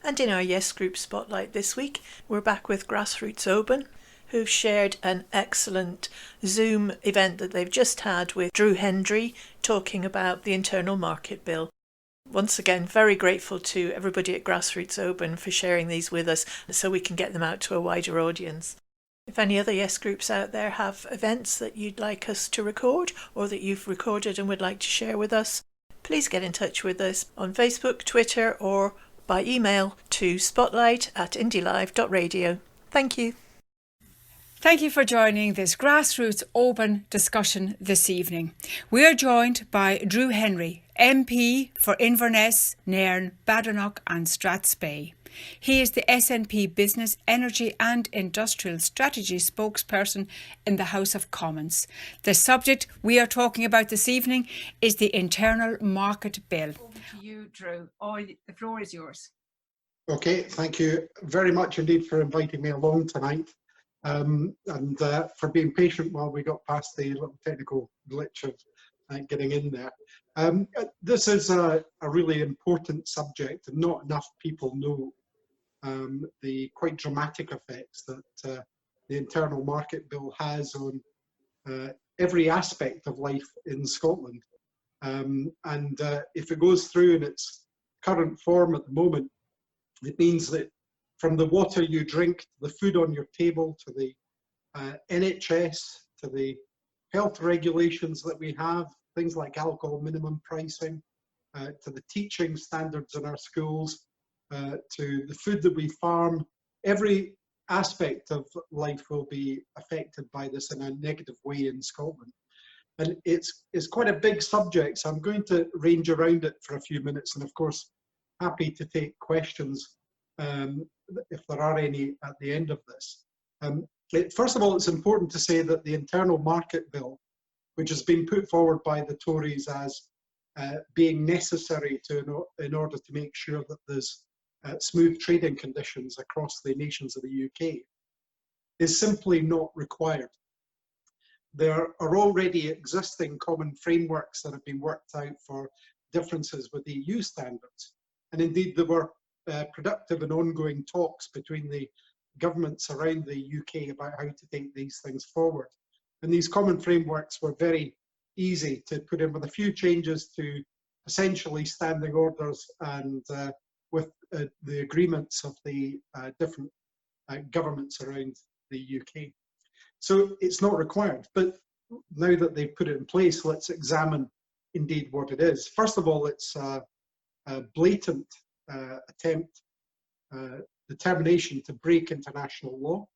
And in our Yes Group Spotlight this week, we're back with Gassroots Oban, who've shared an excellent Zoom event that they've just had with Drew Hendry talking about the Internal Market Bill. Once again, very grateful to everybody at Gassroots Oban for sharing these with us so we can get them out to a wider audience. If any other Yes Groups out there have events that you'd like us to record or that you've recorded and would like to share with us, please get in touch with us on Facebook, Twitter, or by email to spotlight@indylive.radio. Thank you. Thank you for joining this Gassroots Oban discussion this evening. We are joined by Drew Hendry, MP for Inverness, Nairn, Badenoch and Strathspey. He is the SNP Business, Energy and Industrial Strategy spokesperson in the House of Commons. The subject we are talking about this evening is the Internal Market Bill. Over to you, Drew. The floor is yours. Okay, thank you very much indeed for inviting me along tonight. And for being patient while we got past the little technical glitch of getting in there. This is a really important subject, and not enough people know the quite dramatic effects that the Internal Market Bill has on every aspect of life in Scotland. If it goes through in its current form at the moment, it means that from the water you drink, to the food on your table, to the NHS, to the health regulations that we have, things like alcohol minimum pricing, to the teaching standards in our schools, to the food that we farm, every aspect of life will be affected by this in a negative way in Scotland. And it's quite a big subject, so I'm going to range around it for a few minutes, and of course, happy to take questions if there are any at the end of this. First of all, it's important to say that the Internal Market Bill, which has been put forward by the Tories as being necessary in order to make sure that there's smooth trading conditions across the nations of the UK, is simply not required. There are already existing common frameworks that have been worked out for differences with EU standards. And indeed, there were productive and ongoing talks between the governments around the UK about how to take these things forward. And these common frameworks were very easy to put in, with a few changes to essentially standing orders and with the agreements of the different governments around the UK. So it's not required, but now that they've put it in place, let's examine indeed what it is. First of all, it's a blatant attempt, determination to break international law.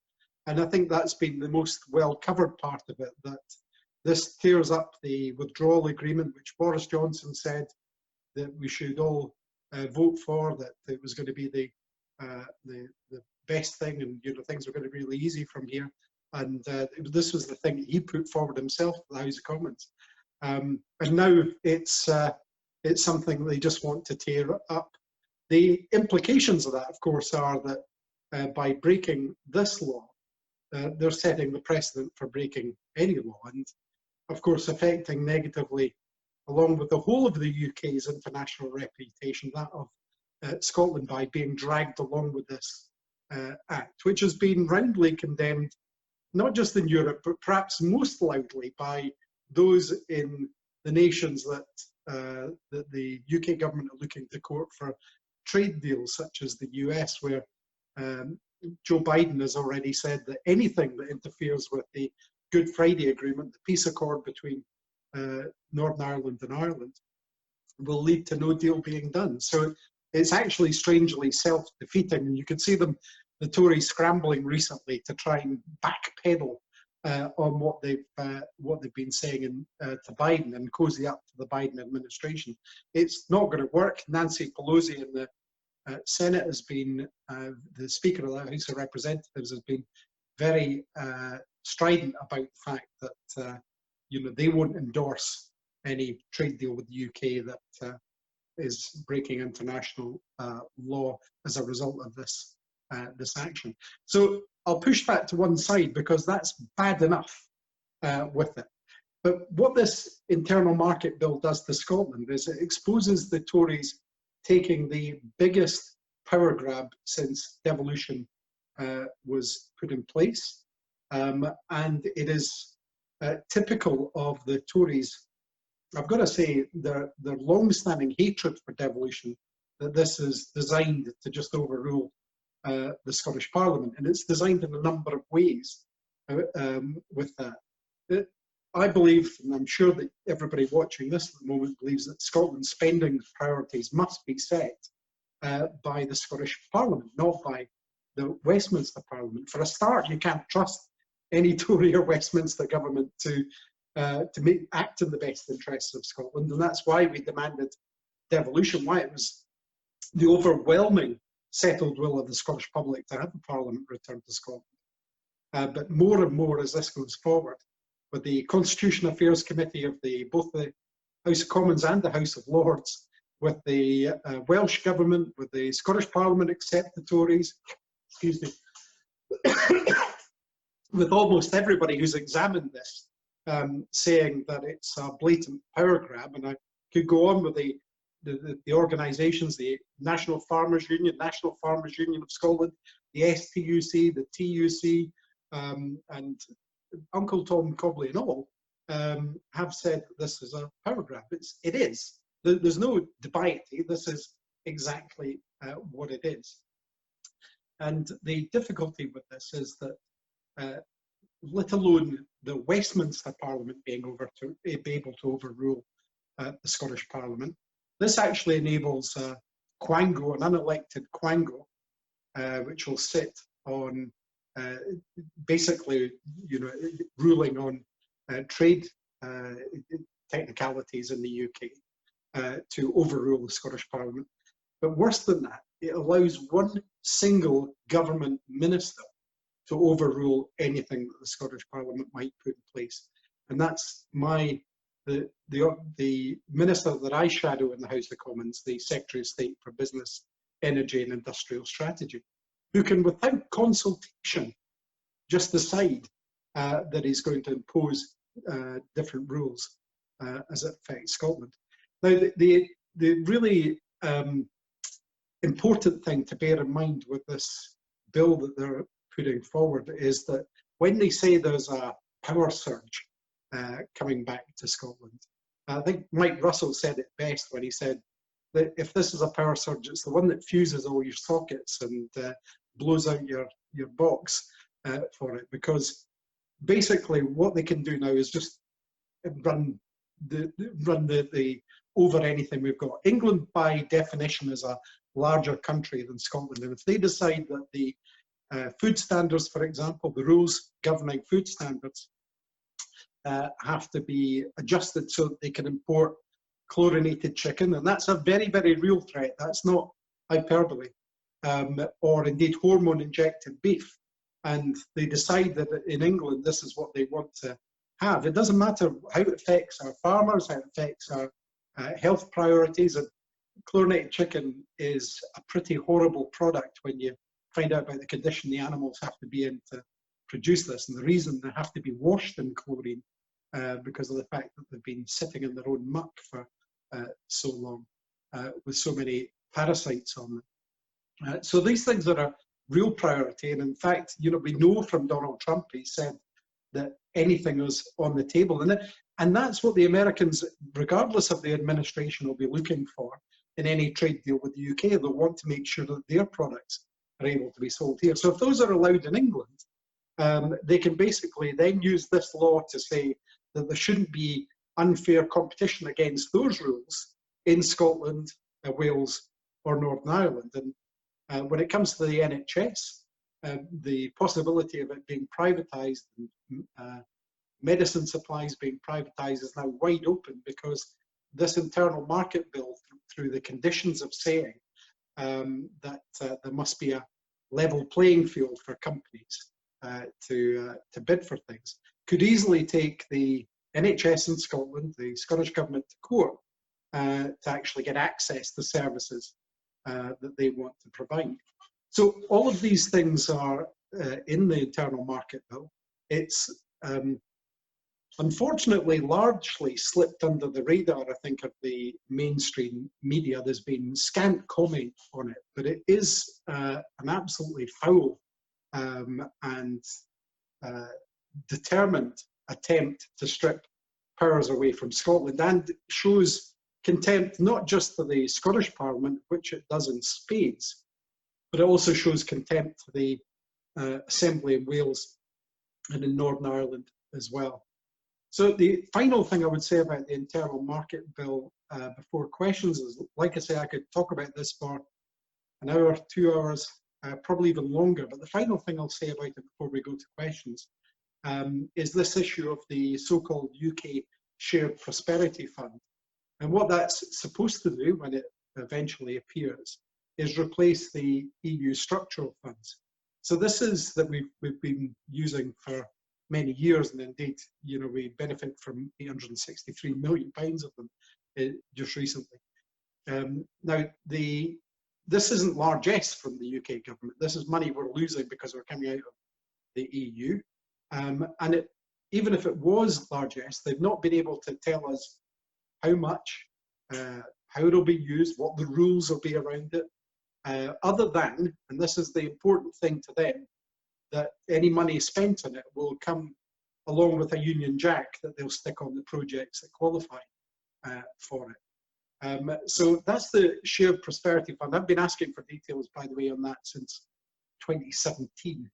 And I think that's been the most well covered part of it, that this tears up the withdrawal agreement, which Boris Johnson said that we should all vote for, that it was going to be the best thing, and things were going to be really easy from here. And this was the thing that he put forward himself to the House of Commons. And now it's something they just want to tear up. The implications of that, of course, are that by breaking this law, they're setting the precedent for breaking any law, and of course affecting negatively, along with the whole of the UK's international reputation, that of Scotland, by being dragged along with this act, which has been roundly condemned, not just in Europe, but perhaps most loudly by those in the nations that the UK government are looking to court for trade deals, such as the US, where Joe Biden has already said that anything that interferes with the Good Friday Agreement, the peace accord between Northern Ireland and Ireland, will lead to no deal being done. So it's actually strangely self-defeating, and you can see them, the Tories, scrambling recently to try and backpedal on what they've been saying to Biden and cozy up to the Biden administration. It's not going to work. Nancy Pelosi in the Senate has been, the Speaker of the House of Representatives has been very strident about the fact that they won't endorse any trade deal with the UK that is breaking international law as a result of this action. So I'll push that to one side because that's bad enough with it. But what this Internal Market Bill does to Scotland is it exposes the Tories taking the biggest power grab since devolution was put in place. And it is typical of the Tories. I've got to say, their long-standing hatred for devolution, that this is designed to just overrule the Scottish Parliament, and it's designed in a number of ways with that. I believe, and I'm sure that everybody watching this at the moment believes, that Scotland's spending priorities must be set by the Scottish Parliament, not by the Westminster Parliament. For a start, you can't trust any Tory or Westminster government to act in the best interests of Scotland, and that's why we demanded devolution, why it was the overwhelming settled will of the Scottish public to have the Parliament return to Scotland. But more and more as this goes forward, with the Constitution Affairs Committee of both the House of Commons and the House of Lords, with the Welsh Government, with the Scottish Parliament except the Tories, excuse me, with almost everybody who's examined this saying that it's a blatant power grab. And I could go on with the organisations, the National Farmers Union of Scotland, the STUC, the TUC, and Uncle Tom Cobley and all have said that this is a power grab. It is. There's no debate. This is exactly what it is. And the difficulty with this is that, let alone the Westminster Parliament being able to overrule the Scottish Parliament, this actually enables Quango, an unelected Quango, which will sit on basically, ruling on trade technicalities in the UK, to overrule the Scottish Parliament. But worse than that, it allows one single government minister to overrule anything that the Scottish Parliament might put in place. And that's the minister that I shadow in the House of Commons, the Secretary of State for Business, Energy and Industrial Strategy, who can, without consultation, just decide that he's going to impose different rules as it affects Scotland. Now, the really important thing to bear in mind with this bill that they're putting forward is that when they say there's a power surge coming back to Scotland, I think Mike Russell said it best when he said that if this is a power surge, it's the one that fuses all your sockets and blows out your box for it, because basically what they can do now is just run the over anything we've got. England, by definition, is a larger country than Scotland, and if they decide that the food standards, for example, the rules governing food standards have to be adjusted so that they can import chlorinated chicken, and that's a very, very real threat. That's not hyperbole, or indeed hormone-injected beef, and they decide that in England this is what they want to have. It doesn't matter how it affects our farmers, how it affects our health priorities. And chlorinated chicken is a pretty horrible product when you find out about the condition the animals have to be in to produce this, and the reason they have to be washed in chlorine because of the fact that they've been sitting in their own muck for so long with so many parasites on them. So these things are a real priority, and in fact, we know from Donald Trump, he said that anything was on the table, and that's what the Americans, regardless of the administration, will be looking for in any trade deal with the UK. They'll want to make sure that their products are able to be sold here. So if those are allowed in England, they can basically then use this law to say that there shouldn't be unfair competition against those rules in Scotland, Wales or Northern Ireland. And when it comes to the NHS, the possibility of it being privatised, medicine supplies being privatised, is now wide open, because this internal market bill, through the conditions of saying that there must be a level playing field for companies to bid for things, could easily take the NHS in Scotland, the Scottish Government, to court to actually get access to services that they want to provide. So all of these things are in the internal market bill. It's unfortunately largely slipped under the radar, I think, of the mainstream media. There's been scant comment on it, but it is an absolutely foul and determined attempt to strip powers away from Scotland, and shows contempt not just for the Scottish Parliament, which it does in spades, but it also shows contempt for the Assembly in Wales and in Northern Ireland as well. So the final thing I would say about the Internal Market Bill before questions is, like I say, I could talk about this for an hour, 2 hours, probably even longer, but the final thing I'll say about it before we go to questions is this issue of the so-called UK Shared Prosperity Fund. And what that's supposed to do when it eventually appears is replace the EU structural funds. So this is that we've been using for many years, and indeed, you know, we benefit from £863 million of them just recently. Now, this isn't largesse from the UK government. This is money we're losing because we're coming out of the EU. And even if it was largesse, they've not been able to tell us how much, how it'll be used, what the rules will be around it, other than, and this is the important thing to them, that any money spent on it will come along with a Union Jack that they'll stick on the projects that qualify for it. So that's the Shared Prosperity Fund. I've been asking for details, by the way, on that since 2017.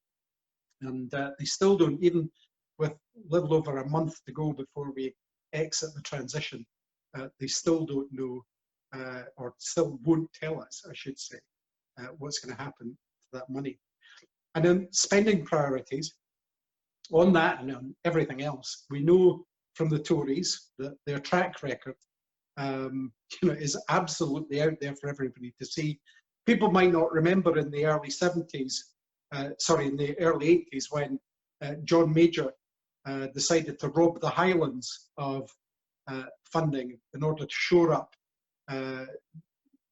And they still don't, even with little over a month to go before we exit the transition, they still don't know, or still won't tell us, I should say, what's going to happen to that money. And then spending priorities, on that and on everything else, we know from the Tories that their track record is absolutely out there for everybody to see. People might not remember in the early 70s, in the early 80s, when John Major decided to rob the Highlands of funding in order to shore up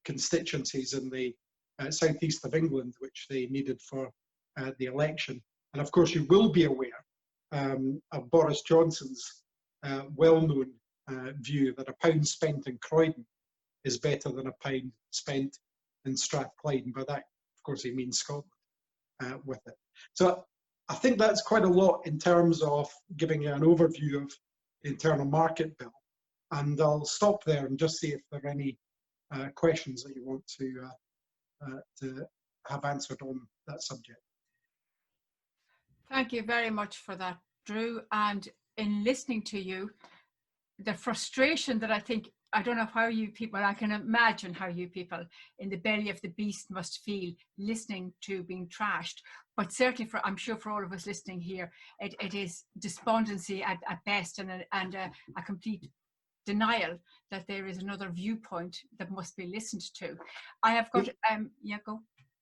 constituencies in the southeast of England, which they needed for the election. And of course, you will be aware of Boris Johnson's well-known view that a pound spent in Croydon is better than a pound spent in Strathclyde. And by that, of course, he means Scotland with it. So I think that's quite a lot in terms of giving you an overview of the Internal Market Bill. And I'll stop there and just see if there are any questions that you want to have answered on that subject. Thank you very much for that, Drew. And in listening to you, the frustration that I don't know how you people, I can imagine how you people in the belly of the beast must feel listening to being trashed. But certainly, I'm sure for all of us listening here, it is despondency at best, and a complete denial that there is another viewpoint that must be listened to. I have got, yeah, go.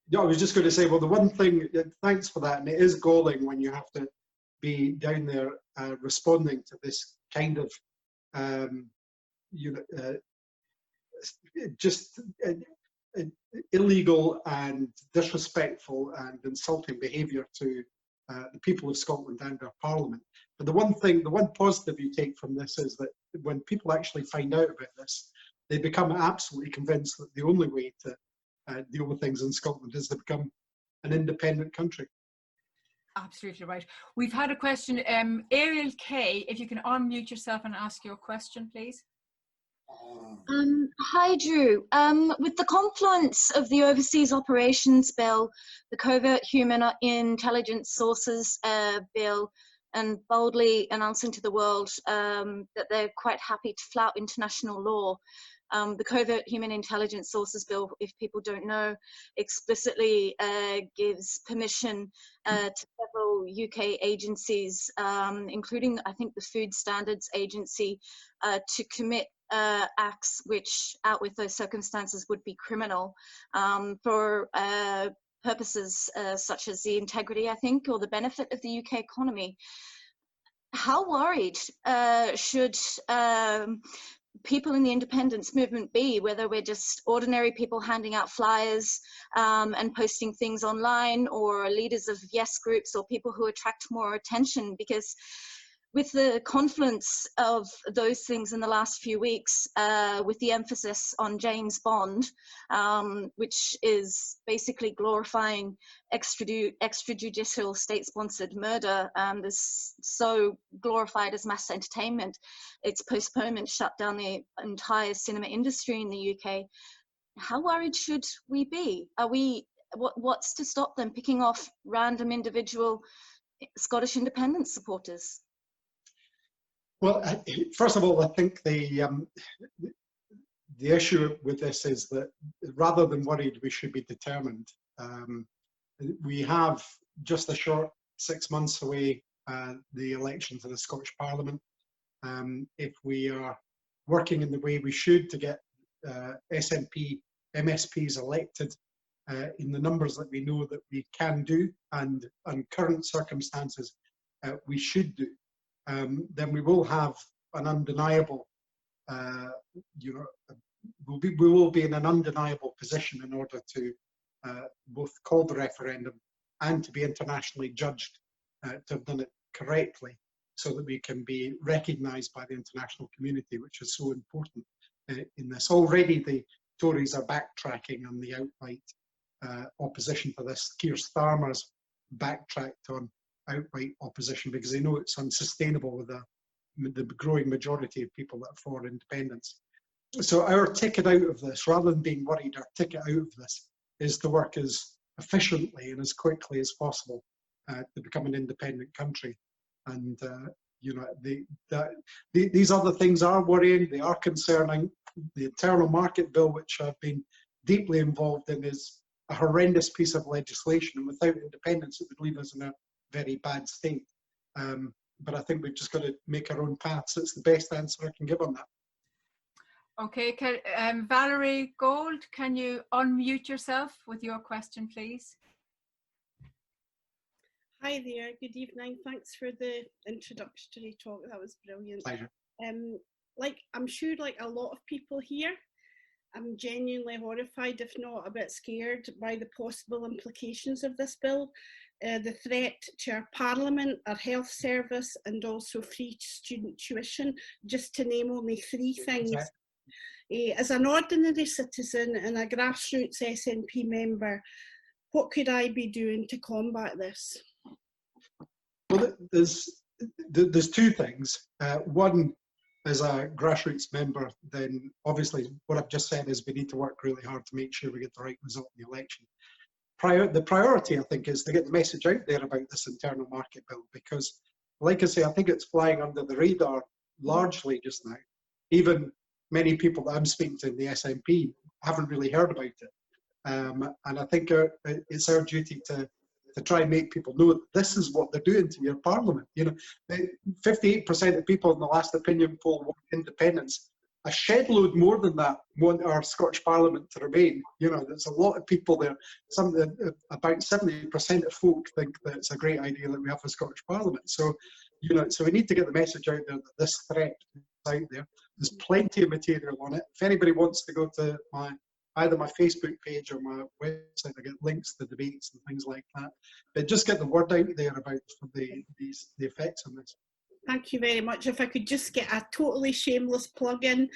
Yeah, I was just going to say, well, the one thing, thanks for that, and it is galling when you have to be down there responding to this kind of, just illegal and disrespectful and insulting behaviour to the people of Scotland and our Parliament. But the one positive you take from this is that when people actually find out about this, they become absolutely convinced that the only way to deal with things in Scotland is to become an independent country. Absolutely right. We've had a question. Ariel K, if you can unmute yourself and ask your question, please. Hi, Drew. With the confluence of the Overseas Operations Bill, the Covert Human Intelligence Sources Bill, and boldly announcing to the world that they're quite happy to flout international law, the Covert Human Intelligence Sources Bill, if people don't know, explicitly gives permission to several UK agencies, including, I think, the Food Standards Agency, to commit acts which, out with those circumstances, would be criminal for purposes such as the integrity, I think, or the benefit of the UK economy. How worried should people in the independence movement be, whether we're just ordinary people handing out flyers and posting things online, or leaders of yes groups, or people who attract more attention? Because with the confluence of those things in the last few weeks, with the emphasis on James Bond, which is basically glorifying extrajudicial state-sponsored murder, is so glorified as mass entertainment, its postponement shut down the entire cinema industry in the UK. How worried should we be? What's to stop them picking off random individual Scottish independence supporters? Well, first of all, I think the issue with this is that rather than worried, we should be determined. We have just a short 6 months away the election to the Scottish Parliament. If we are working in the way we should to get SNP MSPs elected in the numbers that we know that we can do, and on current circumstances we should do, then we will have an undeniable, we will be in an undeniable position in order to both call the referendum and to be internationally judged to have done it correctly, so that we can be recognised by the international community, which is so important in this. Already the Tories are backtracking on the outright opposition to this. Keir Starmer's backtracked on outright opposition because they know it's unsustainable with the growing majority of people that are for independence. So our ticket out of this, rather than being worried, our ticket out of this is to work as efficiently and as quickly as possible to become an independent country. And these other things are worrying, they are concerning. The internal market bill, which I've been deeply involved in, is a horrendous piece of legislation, and without independence it would leave us in a very bad state. But I think we've just got to make our own paths. It's the best answer I can give on that. Okay, Valerie Gold, can you unmute yourself with your question, please? Hi there, good evening. Thanks for the introductory talk, that was brilliant. Pleasure. Like I'm sure like a lot of people here, I'm genuinely horrified, if not a bit scared, by the possible implications of this bill. The threat to our parliament, our health service, and also free student tuition, just to name only 3 things. As an ordinary citizen and a grassroots SNP member, what could I be doing to combat this? Well, there's 2 things. One, as a grassroots member, then obviously what I've just said is we need to work really hard to make sure we get the right result in the election. The priority, I think, is to get the message out there about this internal market bill, because, like I say, I think it's flying under the radar largely just now. Even many people that I'm speaking to in the SNP haven't really heard about it. And I think it's our duty to try and make people know that this is what they're doing to your parliament. 58% of people in the last opinion poll want independence. A shed load more than that want our Scottish Parliament to remain. There's a lot of people there. About 70% of folk think that it's a great idea that we have a Scottish Parliament. So, so we need to get the message out there that this threat is out there. There's plenty of material on it. If anybody wants to go to either my Facebook page or my website, I get links to debates and things like that. But just get the word out there about the effects on this. Thank you very much. If I could just get a totally shameless plug in,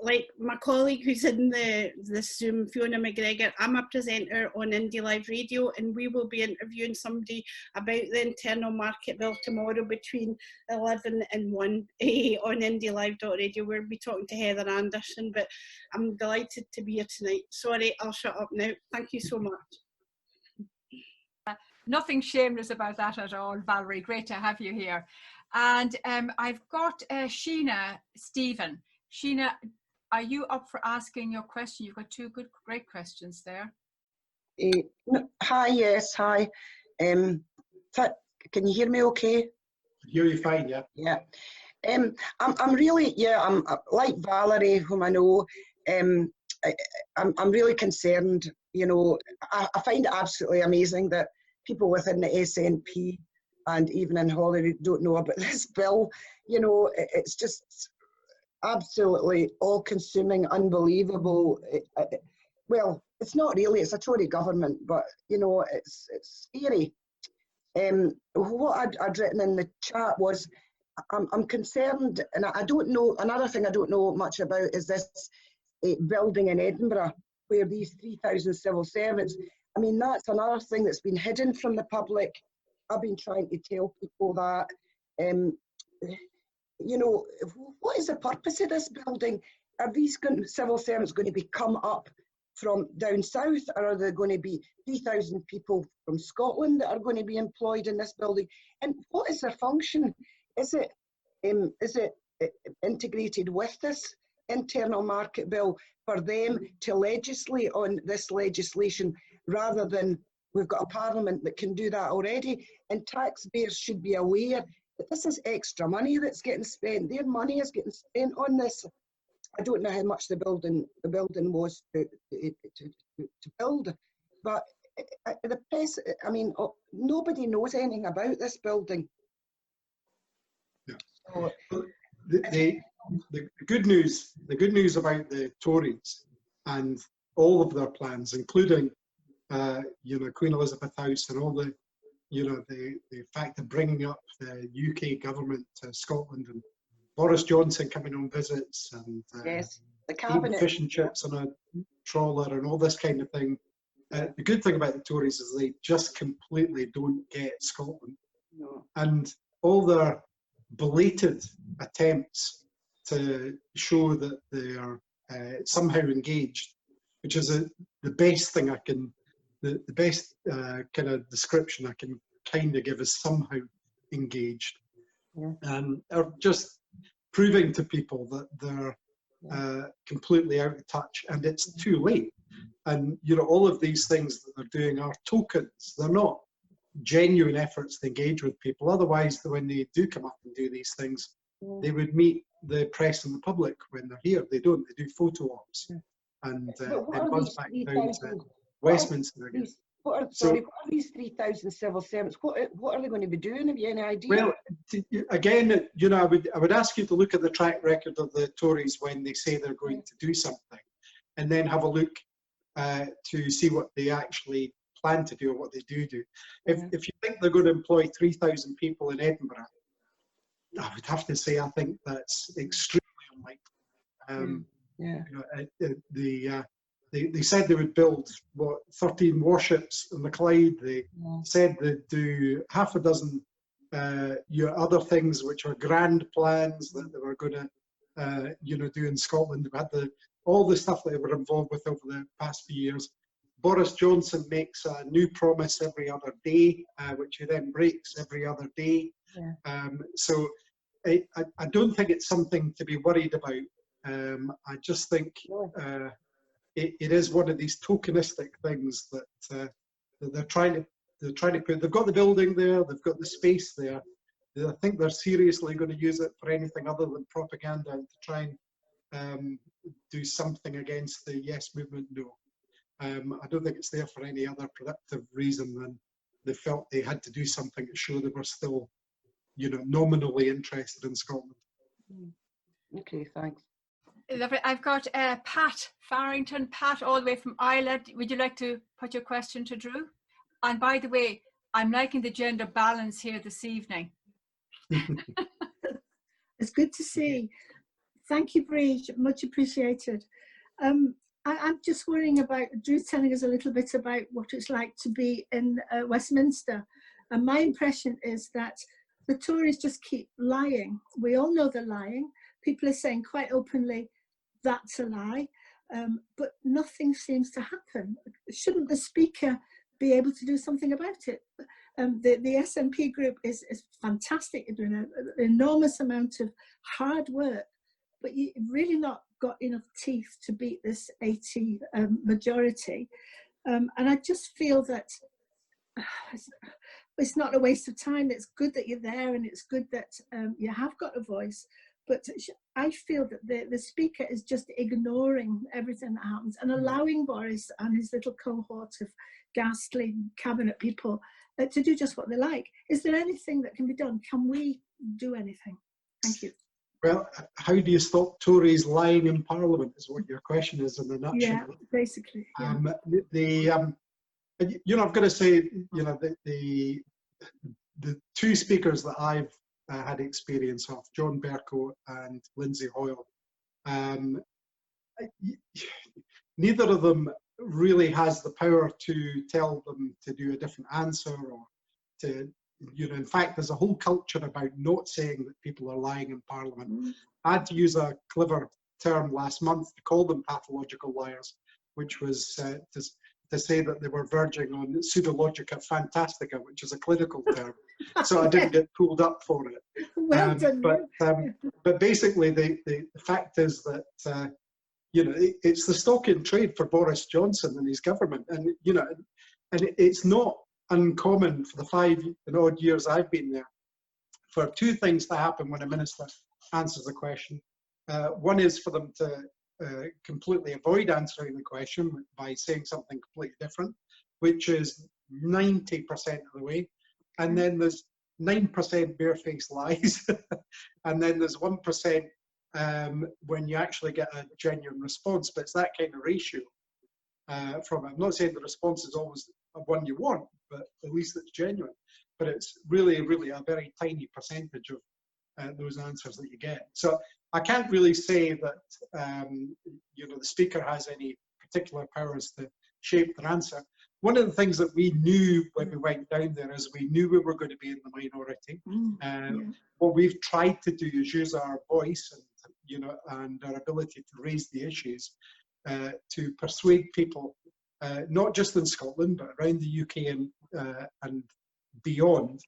like my colleague who's in this Zoom, Fiona McGregor, I'm a presenter on Indie Live Radio, and we will be interviewing somebody about the internal market bill tomorrow between 11 and 1 on indielive.radio. We'll be talking to Heather Anderson, but I'm delighted to be here tonight. Sorry, I'll shut up now. Thank you so much. Nothing shameless about that at all, Valerie. Great to have you here. And I've got Sheena Stephen. Sheena, are you up for asking your question? You've got 2 great questions there. Hi, yes, hi. Can you hear me okay? I hear you fine, yeah. Yeah. I'm really, I'm like Valerie, whom I know, I'm really concerned. I find it absolutely amazing that people within the SNP and even in Holyrood don't know about this bill. It's just absolutely all-consuming, unbelievable. Well, it's not really, it's a Tory government, but it's scary. What I'd written in the chat was, I'm concerned, and I don't know, another thing I don't know much about is this building in Edinburgh where these 3,000 civil servants, I mean, that's another thing that's been hidden from the public. I've been trying to tell people that, you know, what is the purpose of this building? Are these civil servants going to be come up from down south, or are there going to be 3,000 people from Scotland that are going to be employed in this building? And what is their function? Is it integrated with this internal market bill for them to legislate on this legislation, rather than we've got a parliament that can do that already? And taxpayers should be aware that this is extra money that's getting spent. Their money is getting spent on this. I don't know how much the building was to build, but the press, I mean, nobody knows anything about this building. Yeah. So, the good news about the Tories and all of their plans, including you know, Queen Elizabeth House and all the, you know, the fact of bringing up the UK government to Scotland, and Boris Johnson coming on visits, and yes, the eating cabinet, fish and chips on a trawler and all this kind of thing. The good thing about the Tories is they just completely don't get Scotland. no. And all their belated attempts to show that they are somehow engaged, which is the best thing I can, the best kind of description I can kind of give is somehow engaged, are just proving to people that they're completely out of touch, and it's too late. And you know, all of these things that they're doing are tokens. They're not genuine efforts to engage with people. Otherwise, when they do come up and do these things, they would meet the press and the public when they're here. They don't. They do photo ops and then buzz back down to Westminster again. What are these 3,000 civil servants? What are they going to be doing? Have you any idea? Well, again, you know, I would ask you to look at the track record of the Tories when they say they're going to do something, and then have a look to see what they actually plan to do or what they do. If you think they're going to employ 3,000 people in Edinburgh, I would have to say I think that's extremely unlikely. You know, they said they would build 13 warships in the Clyde. They said they'd do half a dozen other things which are grand plans that they were going to you know, do in Scotland. We had all the stuff that they were involved with over the past few years. Boris Johnson makes a new promise every other day, which he then breaks every other day. So I don't think it's something to be worried about. I just think it is one of these tokenistic things that they're trying to put. They've got the building there, they've got the space there. I think they're seriously going to use it for anything other than propaganda and to try and do something against the Yes movement. No. I don't think it's there for any other productive reason than they felt they had to do something to show they were still, you know, nominally interested in Scotland. Okay, thanks. Lovely. I've got Pat Farrington. Pat, all the way from Ireland. Would you like to put your question to Drew? And by the way, I'm liking the gender balance here this evening. It's good to see. Thank you, Bridge. Much appreciated. I'm just worrying about Drew telling us a little bit about what it's like to be in Westminster. And my impression is that the Tories just keep lying. We all know they're lying. People are saying quite openly, that's a lie. But nothing seems to happen. Shouldn't the Speaker be able to do something about it? The SNP group is fantastic. You're doing an enormous amount of hard work, but you've really not got enough teeth to beat this 80 majority. And I just feel that it's not a waste of time. It's good that you're there, and it's good that you have got a voice. But I feel that the Speaker is just ignoring everything that happens and allowing Boris and his little cohort of ghastly cabinet people to do just what they like. Is there anything that can be done? Can we do anything? Thank you. Well, how do you stop Tories lying in Parliament is what your question is in a nutshell. Yeah, basically. Yeah. You know, I've got to say, you know, the two speakers that I've had experience of, John Bercow and Lindsay Hoyle. Neither of them really has the power to tell them to do a different answer, or to, in fact, there's a whole culture about not saying that people are lying in Parliament. I had to use a clever term last month to call them pathological liars, which was to say that they were verging on pseudologica fantastica, which is a clinical term. So I didn't get pulled up for it. Well done. But basically, the fact is that it's the stock in trade for Boris Johnson and his government, and it's not uncommon for the 5 and odd years I've been there for two things to happen when a minister answers a question. One is for them to completely avoid answering the question by saying something completely different, which is 90% of the way. And then there's 9% barefaced lies. And then there's 1% when you actually get a genuine response. But it's that kind of ratio from it. I'm not saying the response is always one you want, but at least it's genuine. But it's really, really a very tiny percentage of those answers that you get. So I can't really say that the Speaker has any particular powers to shape their answer. One of the things that we knew when we went down there is we knew we were going to be in the minority. What we've tried to do is use our voice and our ability to raise the issues to persuade people, not just in Scotland but around the UK and beyond,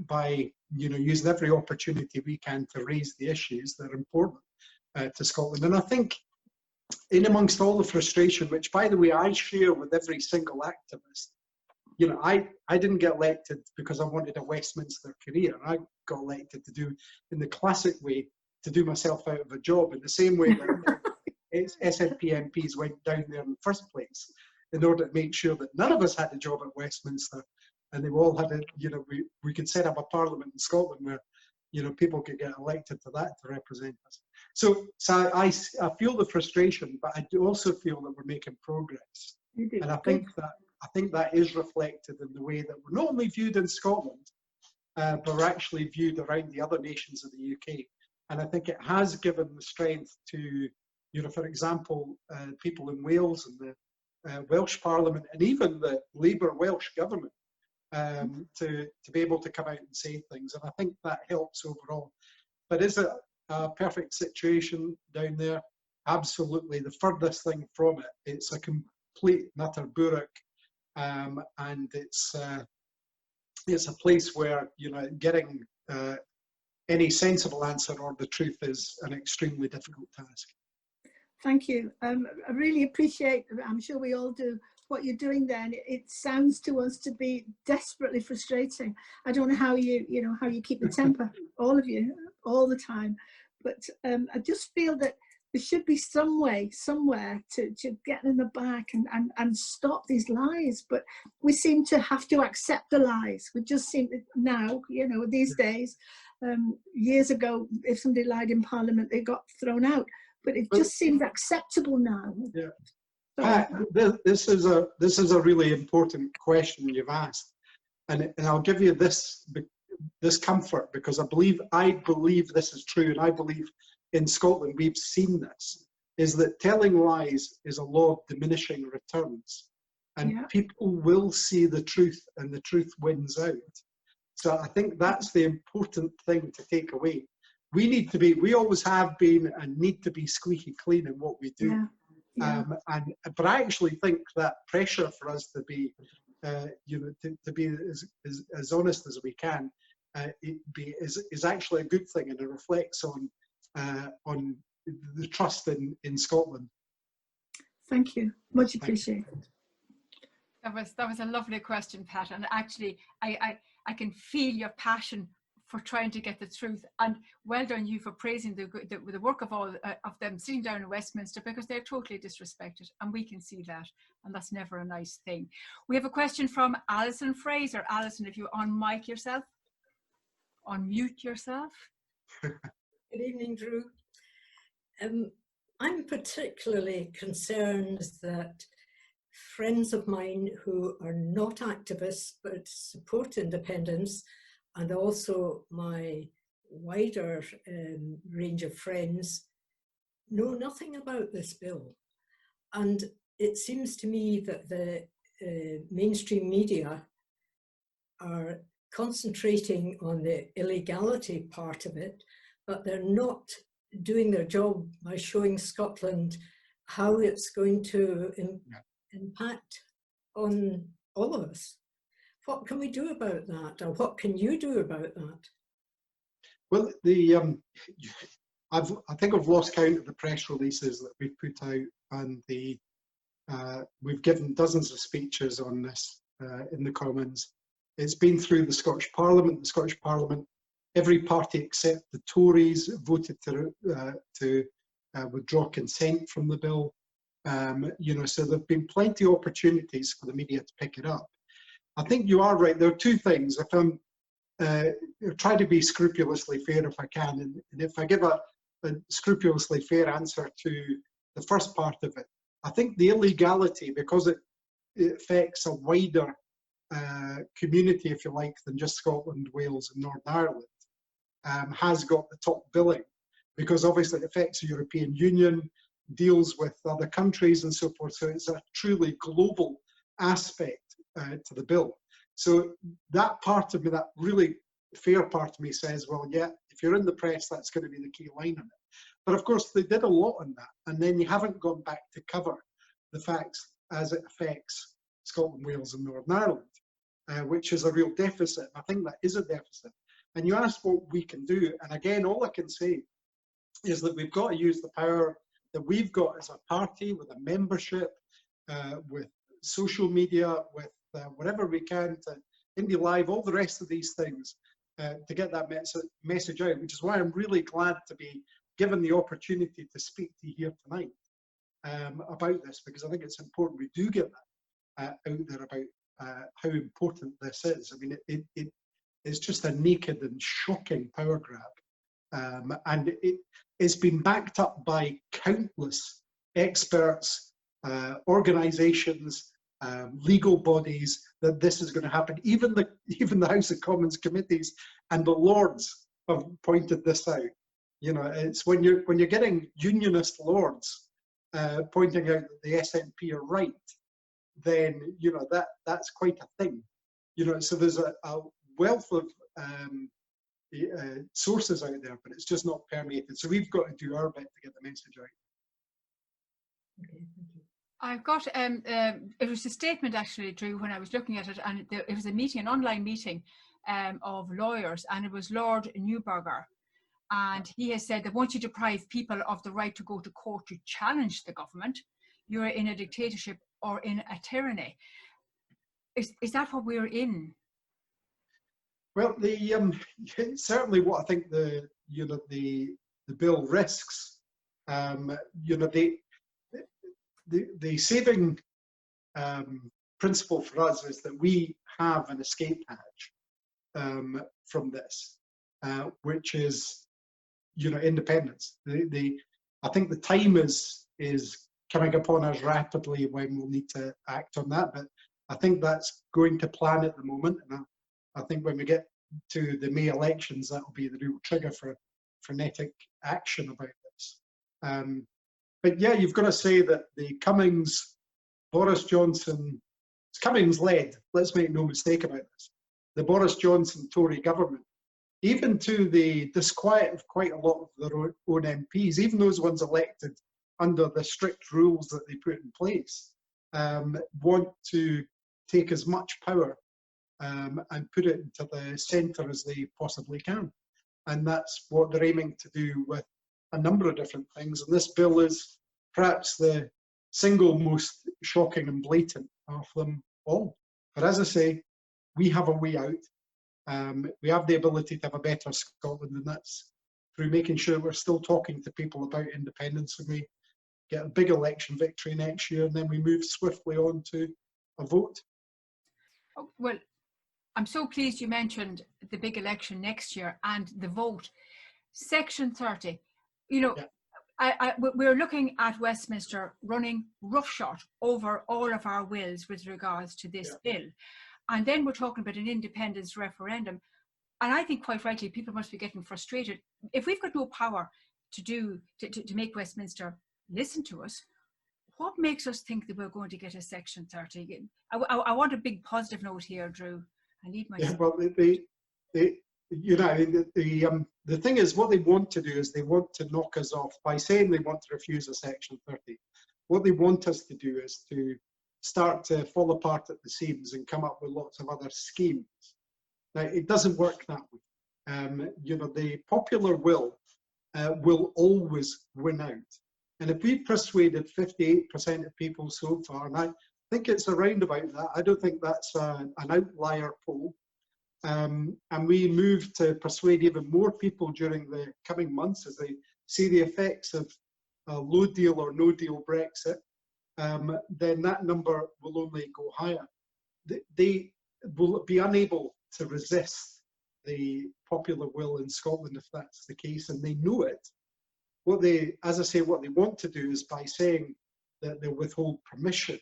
by using every opportunity we can to raise the issues that are important to Scotland. And I think in amongst all the frustration, which by the way I share with every single activist, I didn't get elected because I wanted a Westminster career. I got elected to do, in the classic way, to do myself out of a job, in the same way that SNP MPs went down there in the first place, in order to make sure that none of us had a job at Westminster, and they all had we could set up a parliament in Scotland where people could get elected to that to represent us. So I feel the frustration, but I do also feel that we're making progress. And I think that is reflected in the way that we're not only viewed in Scotland, but we're actually viewed around the other nations of the UK. And I think it has given the strength to, for example, people in Wales and the Welsh Parliament, and even the Labour Welsh government, to be able to come out and say things. And I think that helps overall. But is it a perfect situation down there? Absolutely. The furthest thing from it. It's a complete and utter burdock, and it's a place where getting any sensible answer or the truth is an extremely difficult task. Thank you. I really appreciate, I'm sure we all do, what you're doing there. And it sounds to us to be desperately frustrating. I don't know how you keep the temper, all of you, all the time. But I just feel that there should be some way, somewhere to get in the back and stop these lies. But we seem to have to accept the lies. We just seem to now, these days, years ago, if somebody lied in Parliament, they got thrown out. But it just seems acceptable now. Yeah. This is a really important question you've asked, and I'll give you this comfort, because I believe this is true, and I believe in Scotland we've seen this, is that telling lies is a law of diminishing returns, and people will see the truth, and the truth wins out. So I think that's the important thing to take away. We always have been and need to be squeaky clean in what we do. But I actually think that pressure for us to be, to be as honest as we can, is actually a good thing, and it reflects on the trust in Scotland. Thank you, much appreciated. That was a lovely question, Pat, and actually I can feel your passion for trying to get the truth, and well done you for praising the work of all of them sitting down in Westminster, because they're totally disrespected, and we can see that, and that's never a nice thing. We have a question from Alison Fraser. Alison, if you unmute yourself. Good evening, Drew. I'm particularly concerned that friends of mine who are not activists but support independence and also my wider range of friends know nothing about this bill. And it seems to me that the mainstream media are concentrating on the illegality part of it, but they're not doing their job by showing Scotland how it's going to impact on all of us. What can we do about that, or what can you do about that? Well, I think I've lost count of the press releases that we've put out, and we've given dozens of speeches on this in the Commons. It's been through the Scottish Parliament. The Scottish Parliament, every party except the Tories voted to withdraw consent from the bill. So there've been plenty of opportunities for the media to pick it up. I think you are right. There are two things. If I'm try to be scrupulously fair if I can, and if I give a scrupulously fair answer to the first part of it, I think the illegality, because it affects a wider community, if you like, than just Scotland, Wales and Northern Ireland, has got the top billing, because obviously it affects the European Union, deals with other countries and so forth, so it's a truly global aspect to the bill. So that part of me, that really fair part of me says, well, yeah, if you're in the press, that's going to be the key line on it. But of course, they did a lot on that, and then you haven't gone back to cover the facts as it affects Scotland, Wales and Northern Ireland, which is a real deficit. I think that is a deficit. And you ask what we can do, and again, all I can say is that we've got to use the power that we've got as a party, with a membership, with social media, with whatever we can, to Indie Live, all the rest of these things, to get that message out, which is why I'm really glad to be given the opportunity to speak to you here tonight about this, because I think it's important we do get that out there about how important this is. I mean, it's just a naked and shocking power grab, and it's been backed up by countless experts, organisations, legal bodies, that this is going to happen. Even the House of Commons committees and the Lords have pointed this out. You know, it's when you're getting unionist Lords pointing out that the SNP are right, then you know that's quite a thing. You know, so there's a wealth of sources out there, but it's just not permeated. So we've got to do our bit to get the message out. Okay, thank you. I've got, it was a statement actually, Drew, when I was looking at it, and it was a meeting, an online meeting of lawyers, and it was Lord Newberger. And he has said that once you deprive people of the right to go to court to challenge the government, you're in a dictatorship or in a tyranny. Is that what we're in? Well, certainly what I think the bill risks, the saving principle for us is that we have an escape hatch from this, which is, independence. I think the time is coming upon us rapidly when we'll need to act on that, but I think that's going to plan at the moment, and I think when we get to the May elections, that will be the real trigger for frenetic action about this. But yeah, you've got to say that the Boris Johnson, it's Cummings-led, let's make no mistake about this, the Boris Johnson Tory government, even to the disquiet of quite a lot of their own MPs, even those ones elected under the strict rules that they put in place, want to take as much power and put it into the centre as they possibly can. And that's what they're aiming to do with a number of different things. And this bill is perhaps the single most shocking and blatant of them all. But as I say, we have a way out. We have the ability to have a better Scotland, and that's through making sure we're still talking to people about independence, and we get a big election victory next year, and then we move swiftly on to a vote. Oh, well, I'm so pleased you mentioned the big election next year and the vote. Section 30, yeah. We're looking at Westminster running roughshod over all of our wills with regards to this bill. And then we're talking about an independence referendum. And I think quite rightly, people must be getting frustrated. If we've got no power to make Westminster listen to us, what makes us think that we're going to get a Section 30? I want a big positive note here, Drew. I need my... Yeah, well, the thing is, what they want to do is they want to knock us off by saying they want to refuse a Section 30. What they want us to do is to start to fall apart at the seams and come up with lots of other schemes. Now, it doesn't work that way. The popular will always win out. And if we've persuaded 58% of people so far, and I think it's around about that, I don't think that's an outlier poll, and we move to persuade even more people during the coming months as they see the effects of low deal or no deal Brexit, then that number will only go higher. They will be unable to resist the popular will in Scotland if that's the case, and they know it. What they want to do is by saying that they'll withhold permission,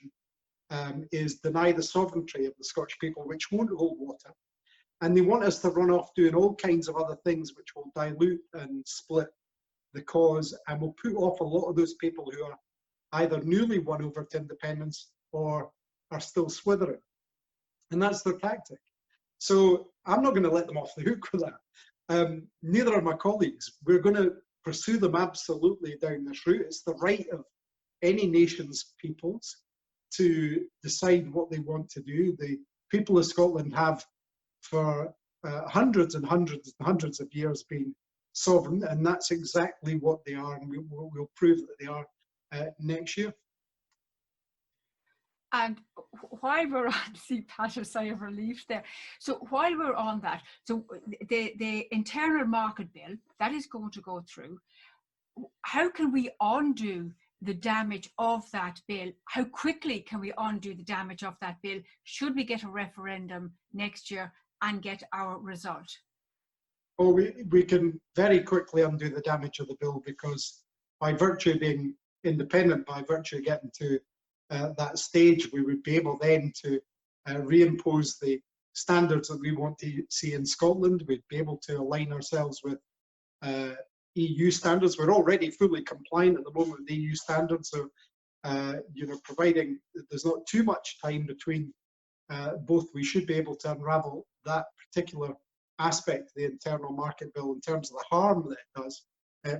is deny the sovereignty of the Scottish people, which won't hold water. And they want us to run off doing all kinds of other things which will dilute and split the cause and will put off a lot of those people who are either newly won over to independence or are still swithering. And that's their tactic. So I'm not going to let them off the hook with that. Neither are my colleagues. We're going to pursue them absolutely down this route. It's the right of any nation's peoples to decide what they want to do. The people of Scotland have for hundreds and hundreds and hundreds of years been sovereign, and that's exactly what they are, and we'll prove that they are next year. And while we're on, see Pat a sigh of relief there. So while we're on that, so the internal market bill, that is going to go through. How can we undo the damage of that bill? How quickly can we undo the damage of that bill should we get a referendum next year and get our result? Well, we can very quickly undo the damage of the bill, because by virtue of being independent, by virtue of getting to that stage, we would be able then to reimpose the standards that we want to see in Scotland. We'd be able to align ourselves with EU standards. We're already fully compliant at the moment with EU standards, so providing there's not too much time between both, we should be able to unravel that particular aspect of the internal market bill in terms of the harm that it does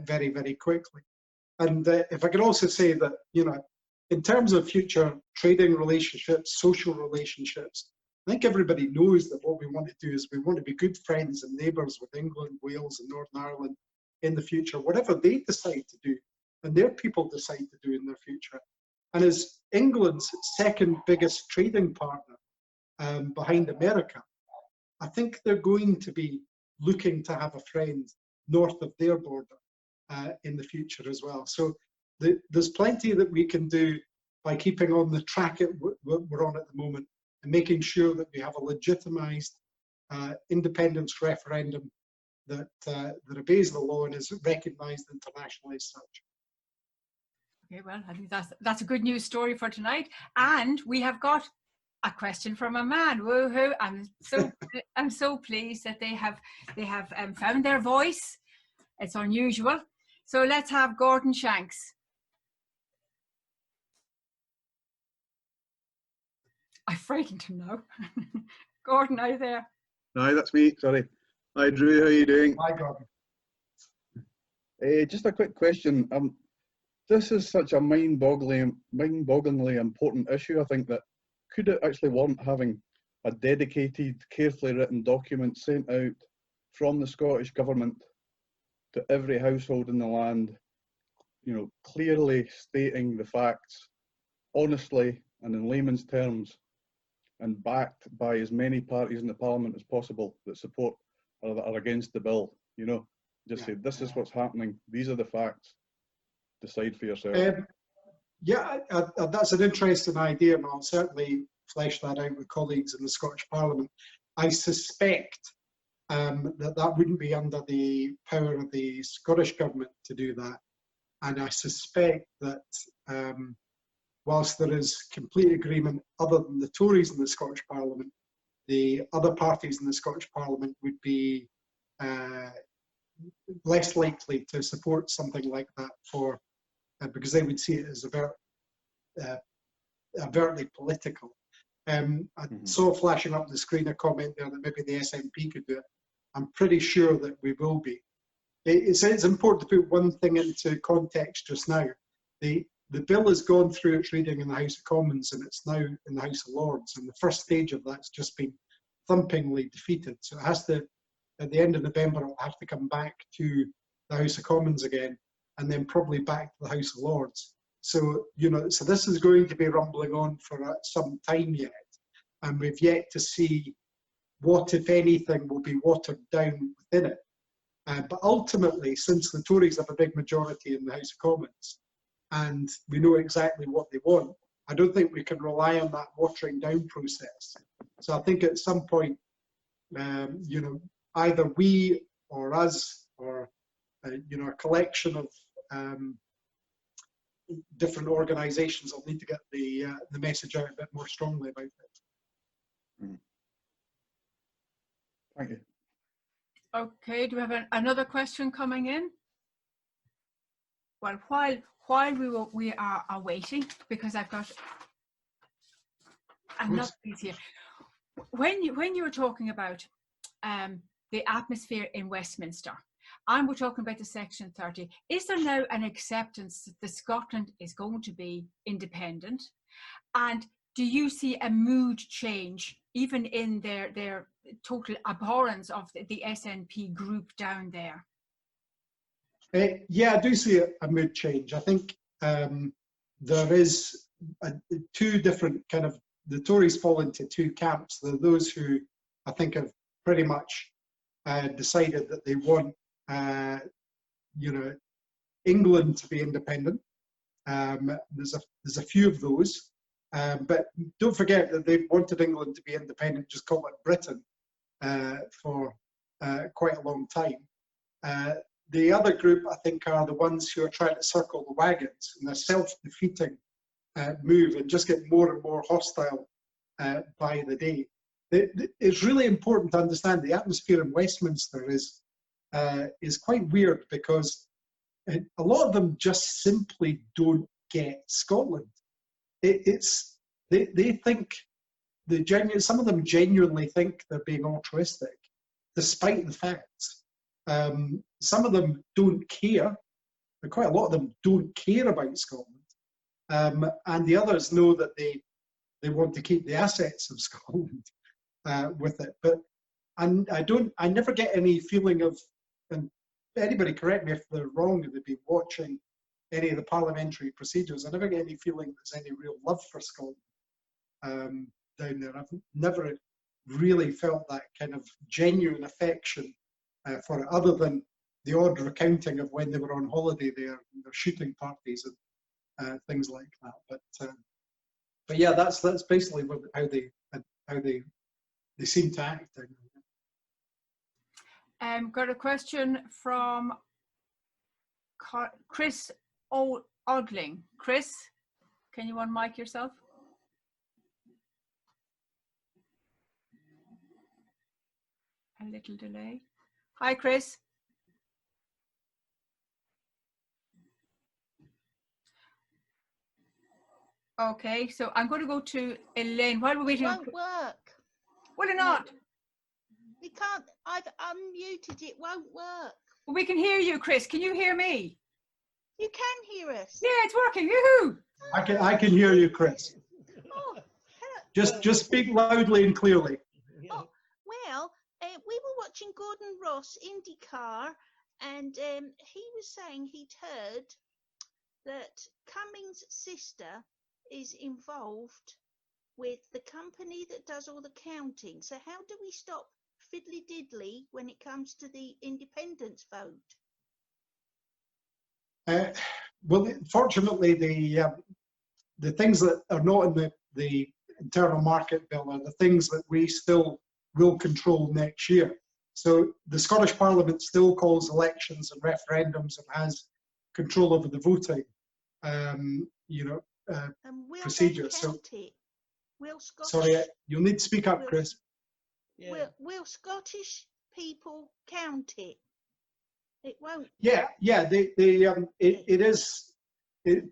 very, very quickly. And if I could also say that, in terms of future trading relationships, social relationships, I think everybody knows that what we want to do is we want to be good friends and neighbours with England, Wales and Northern Ireland in the future, whatever they decide to do and their people decide to do in their future. And as England's second biggest trading partner behind America, I think they're going to be looking to have a friend north of their border in the future as well. So there's plenty that we can do by keeping on the track we're on at the moment and making sure that we have a legitimised independence referendum that obeys the law and is recognised internationally as such. Okay, well, I think that's a good news story for tonight, and we have got a question from a man. Woohoo! I'm so pleased that they have found their voice. It's unusual. So let's have Gordon Shanks. I frightened him now. Gordon, are you there? Hi, that's me. Sorry. Hi, Drew. How are you doing? Hi, Gordon. Just a quick question. This is such a mind-bogglingly important issue. I think that could it actually warrant having a dedicated, carefully written document sent out from the Scottish Government to every household in the land, clearly stating the facts, honestly and in layman's terms, and backed by as many parties in the Parliament as possible that support or that are against the bill. Just say, this is what's happening, these are the facts, decide for yourself. That's an interesting idea, and I'll certainly flesh that out with colleagues in the Scottish Parliament. I suspect that wouldn't be under the power of the Scottish Government to do that, and I suspect that whilst there is complete agreement other than the Tories in the Scottish Parliament, the other parties in the Scottish Parliament would be less likely to support something like that for because they would see it as overtly political. I saw flashing up the screen a comment there that maybe the SNP could do it. I'm pretty sure that we will be. It's important to put one thing into context just now. The bill has gone through its reading in the House of Commons and it's now in the House of Lords, and the first stage of that's just been thumpingly defeated. So it has to, at the end of November, it'll have to come back to the House of Commons again, and then probably back to the House of Lords. So, so this is going to be rumbling on for some time yet, and we've yet to see what, if anything, will be watered down within it. But ultimately, since the Tories have a big majority in the House of Commons, and we know exactly what they want, I don't think we can rely on that watering down process. So I think at some point, either we or us or a collection of different organisations will need to get the message out a bit more strongly about it. Thank you. Okay, do we have another question coming in? Well, while we are waiting, because I've got another piece here. When you were talking about the atmosphere in Westminster, and we're talking about the Section 30, is there now an acceptance that Scotland is going to be independent? And do you see a mood change even in their total abhorrence of the SNP group down there? Yeah, I do see a mood change. I think there is two different kind of, the Tories fall into two camps. There are those who I think have pretty much decided that they want England to be independent. There's a few of those, but don't forget that they wanted England to be independent, just call it Britain, for quite a long time. The other group, I think, are the ones who are trying to circle the wagons in a self-defeating move and just get more and more hostile by the day. It's really important to understand the atmosphere in Westminster is quite weird, because a lot of them just simply don't get Scotland. They think, some of them genuinely think they're being altruistic, despite the facts. Some of them don't care, but quite a lot of them don't care about Scotland. And the others know that they want to keep the assets of Scotland with it. But I never get any feeling of, and anybody correct me if they're wrong, if they've been watching any of the parliamentary procedures, I never get any feeling there's any real love for Scotland down there. I've never really felt that kind of genuine affection for it, other than the odd recounting of when they were on holiday there, and their shooting parties and things like that. But yeah, that's basically how they seem to act. Got a question from Chris Odling. Chris, can you unmic yourself? A little delay. Hi, Chris. Okay, so I'm going to go to Elaine. While we're waiting, it won't work. Will it not? We can't. I've unmuted. It won't work. Well, we can hear you, Chris. Can you hear me? You can hear us. Yeah, it's working. Yoo-hoo! I can hear you, Chris. Oh, just speak loudly and clearly. Oh, well, we were watching Gordon Ross IndyCar, and he was saying he'd heard that Cummings' sister is involved with the company that does all the counting. So how do we stop fiddly diddly when it comes to the independence vote? Well, fortunately, the things that are not in the internal market bill are the things that we still will control next year. So the Scottish Parliament still calls elections and referendums and has control over the voting, procedure. So, sorry, you'll need to speak up, Chris. Yeah. Will Scottish people count it? It won't. Yeah. It is.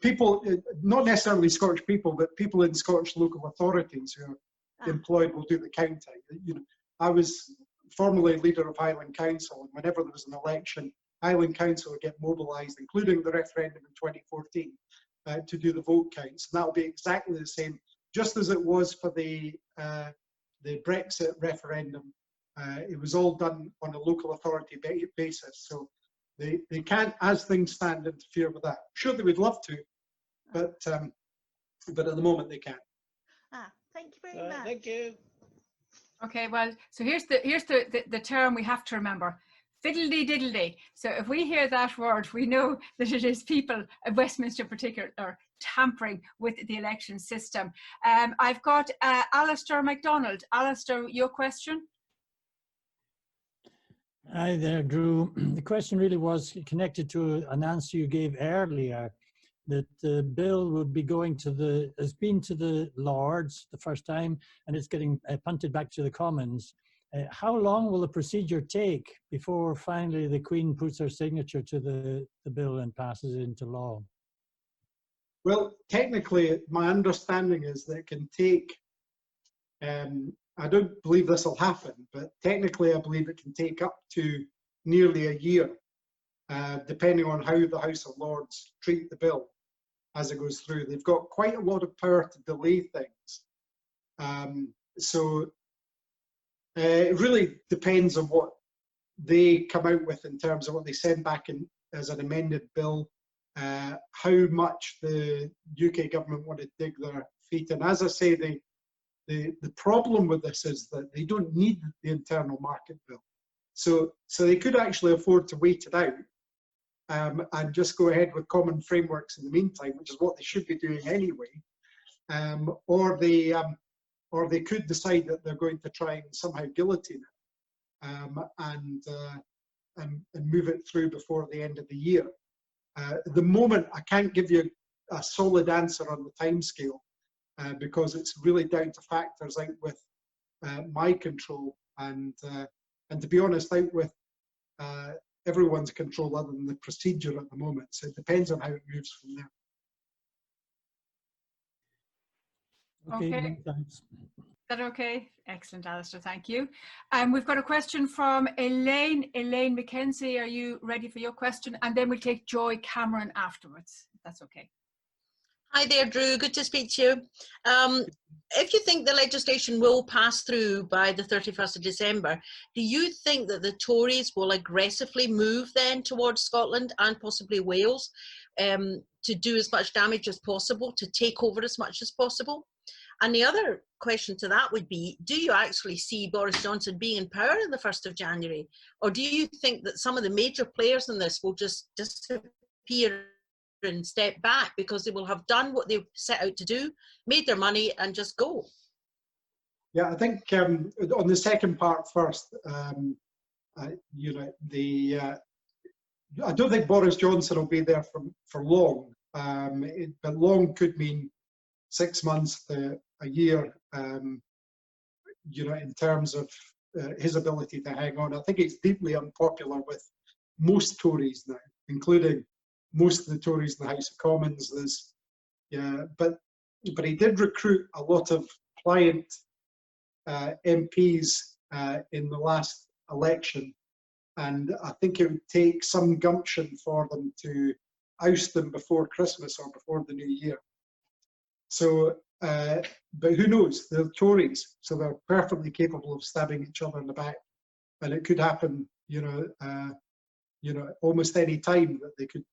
People, not necessarily Scottish people, but people in Scottish local authorities who are employed will do the counting. You know, I was formerly leader of Highland Council, and whenever there was an election, Highland Council would get mobilised, including the referendum in 2014, to do the vote counts. And that'll be exactly the same, just as it was for the Brexit referendum. It was all done on a local authority basis. So they can't, as things stand, interfere with that. Sure, they would love to, but at the moment they can't. Thank you very much. Thank you. Okay, well, so here's the term we have to remember: fiddledy-diddledy. So if we hear that word, we know that it is people of Westminster in particular are tampering with the election system. I've got Alistair MacDonald. Alistair, your question? Hi there, Drew. The question really was connected to an answer you gave earlier, that the bill would be going to has been to the Lords the first time, and it's getting punted back to the Commons. How long will the procedure take before finally the Queen puts her signature to the bill and passes it into law? Well, technically, my understanding is that it can take, I don't believe this will happen, but technically I believe it can take up to nearly a year, depending on how the House of Lords treat the bill as it goes through. They've got quite a lot of power to delay things. So it really depends on what they come out with in terms of what they send back in as an amended bill, how much the UK government want to dig their feet in. As I say, the problem with this is that they don't need the internal market bill. So they could actually afford to wait it out and just go ahead with common frameworks in the meantime, which is what they should be doing anyway. Or they could decide that they're going to try and somehow guillotine it and move it through before the end of the year. At the moment, I can't give you a solid answer on the timescale because it's really down to factors out with my control and to be honest, out with everyone's control other than the procedure at the moment. So it depends on how it moves from there. Okay. Thanks. Is that okay? Excellent, Alistair, thank you. We've got a question from Elaine. Elaine McKenzie, are you ready for your question? And then we'll take Joy Cameron afterwards, if that's okay. Hi there, Drew. Good to speak to you. If you think the legislation will pass through by the 31st of December, do you think that the Tories will aggressively move then towards Scotland and possibly Wales to do as much damage as possible, to take over as much as possible? And the other question to that would be, do you actually see Boris Johnson being in power on the 1st of January? Or do you think that some of the major players in this will just disappear and step back because they will have done what they set out to do, made their money and just go? Yeah, I think on the second part first, you know, I don't think Boris Johnson will be there for long, but long could mean 6 months to a year, you know, in terms of his ability to hang on. I think it's deeply unpopular with most Tories now, including most of the Tories in the House of Commons. But he did recruit a lot of pliant MPs in the last election, and I think it would take some gumption for them to oust them before Christmas or before the new year. So, but who knows? They're Tories, so they're perfectly capable of stabbing each other in the back, and it could happen, you know, almost any time that they could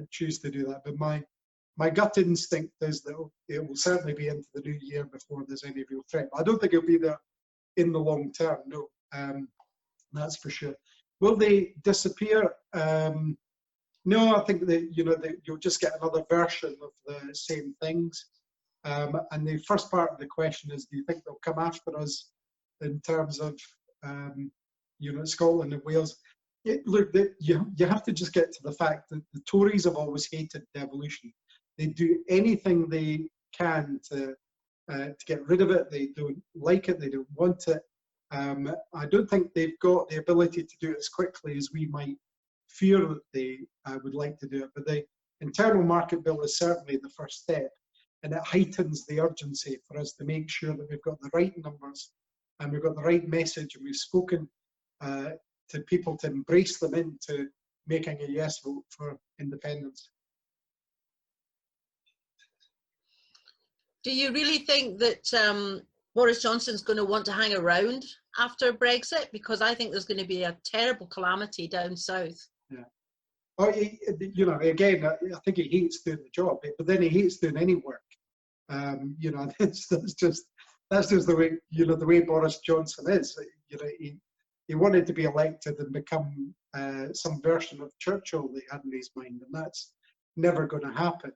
choose to do that. But my gut instinct is that it will certainly be into the new year before there's any real threat. I don't think it'll be there in the long term. No, that's for sure. Will they disappear? No, I think that, you know, you'll just get another version of the same things. And the first part of the question is, do you think they'll come after us in terms of, you know, Scotland and Wales? Look, you have to just get to the fact that the Tories have always hated devolution. They do anything they can to get rid of it. They don't like it. They don't want it. I don't think they've got the ability to do it as quickly as we might fear that they would like to do it. But the internal market bill is certainly the first step, and it heightens the urgency for us to make sure that we've got the right numbers and we've got the right message, and we've spoken to people to embrace them into making a yes vote for independence. Do you really think that Boris Johnson's going to want to hang around after Brexit? Because I think there's going to be a terrible calamity down south. Yeah. Oh, you know, again, I think he hates doing the job, but then he hates doing any work. You know, that's just the way, you know, the way Boris Johnson is. You know, he wanted to be elected and become some version of Churchill that he had in his mind, and that's never going to happen.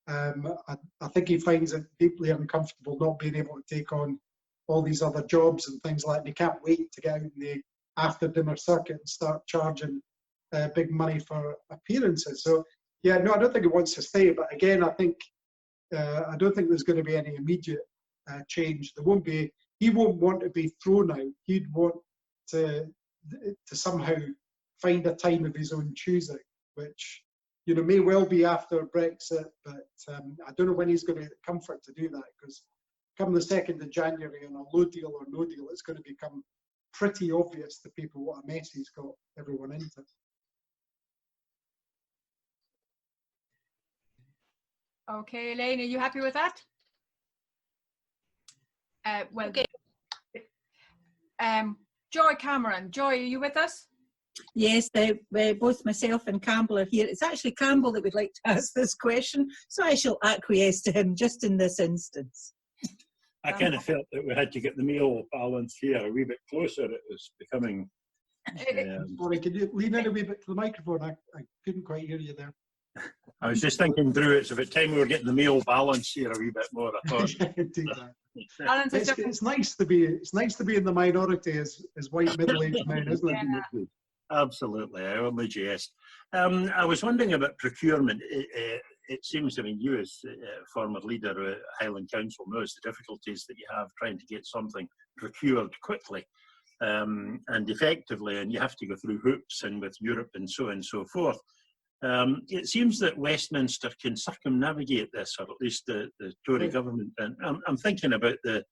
I think he finds it deeply uncomfortable not being able to take on all these other jobs and things like that. And he can't wait to get out in the after dinner circuit and start charging big money for appearances. So yeah, no, I don't think he wants to stay. But again, I don't think there's going to be any immediate change. There won't be. He won't want to be thrown out. He'd want to somehow find a time of his own choosing, which, you know, may well be after Brexit, but I don't know when he's going to get the comfort to do that, because come the 2nd of January on a low deal or no deal, it's going to become pretty obvious to people what a mess he's got everyone into. Okay, Elaine, are you happy with that? Well, okay. Joy Cameron. Joy, are you with us? Yes, both myself and Campbell are here. It's actually Campbell that would like to ask this question, so I shall acquiesce to him just in this instance. I kind of felt that we had to get the meal balance here a wee bit closer. It was becoming... Sorry, could you lean in a wee bit to the microphone? I couldn't quite hear you there. I was just thinking, Drew, it's about time we were getting the meal balance here a wee bit more, I thought. It's nice to be in the minority as white middle-aged men, isn't it? Yeah. Absolutely, I only jest. I was wondering about procurement. It seems, I mean, you as former leader of Highland Council knows the difficulties that you have trying to get something procured quickly and effectively, and you have to go through hoops and with Europe and so on and so forth. It seems that Westminster can circumnavigate this, or at least the Tory government. And I'm thinking about the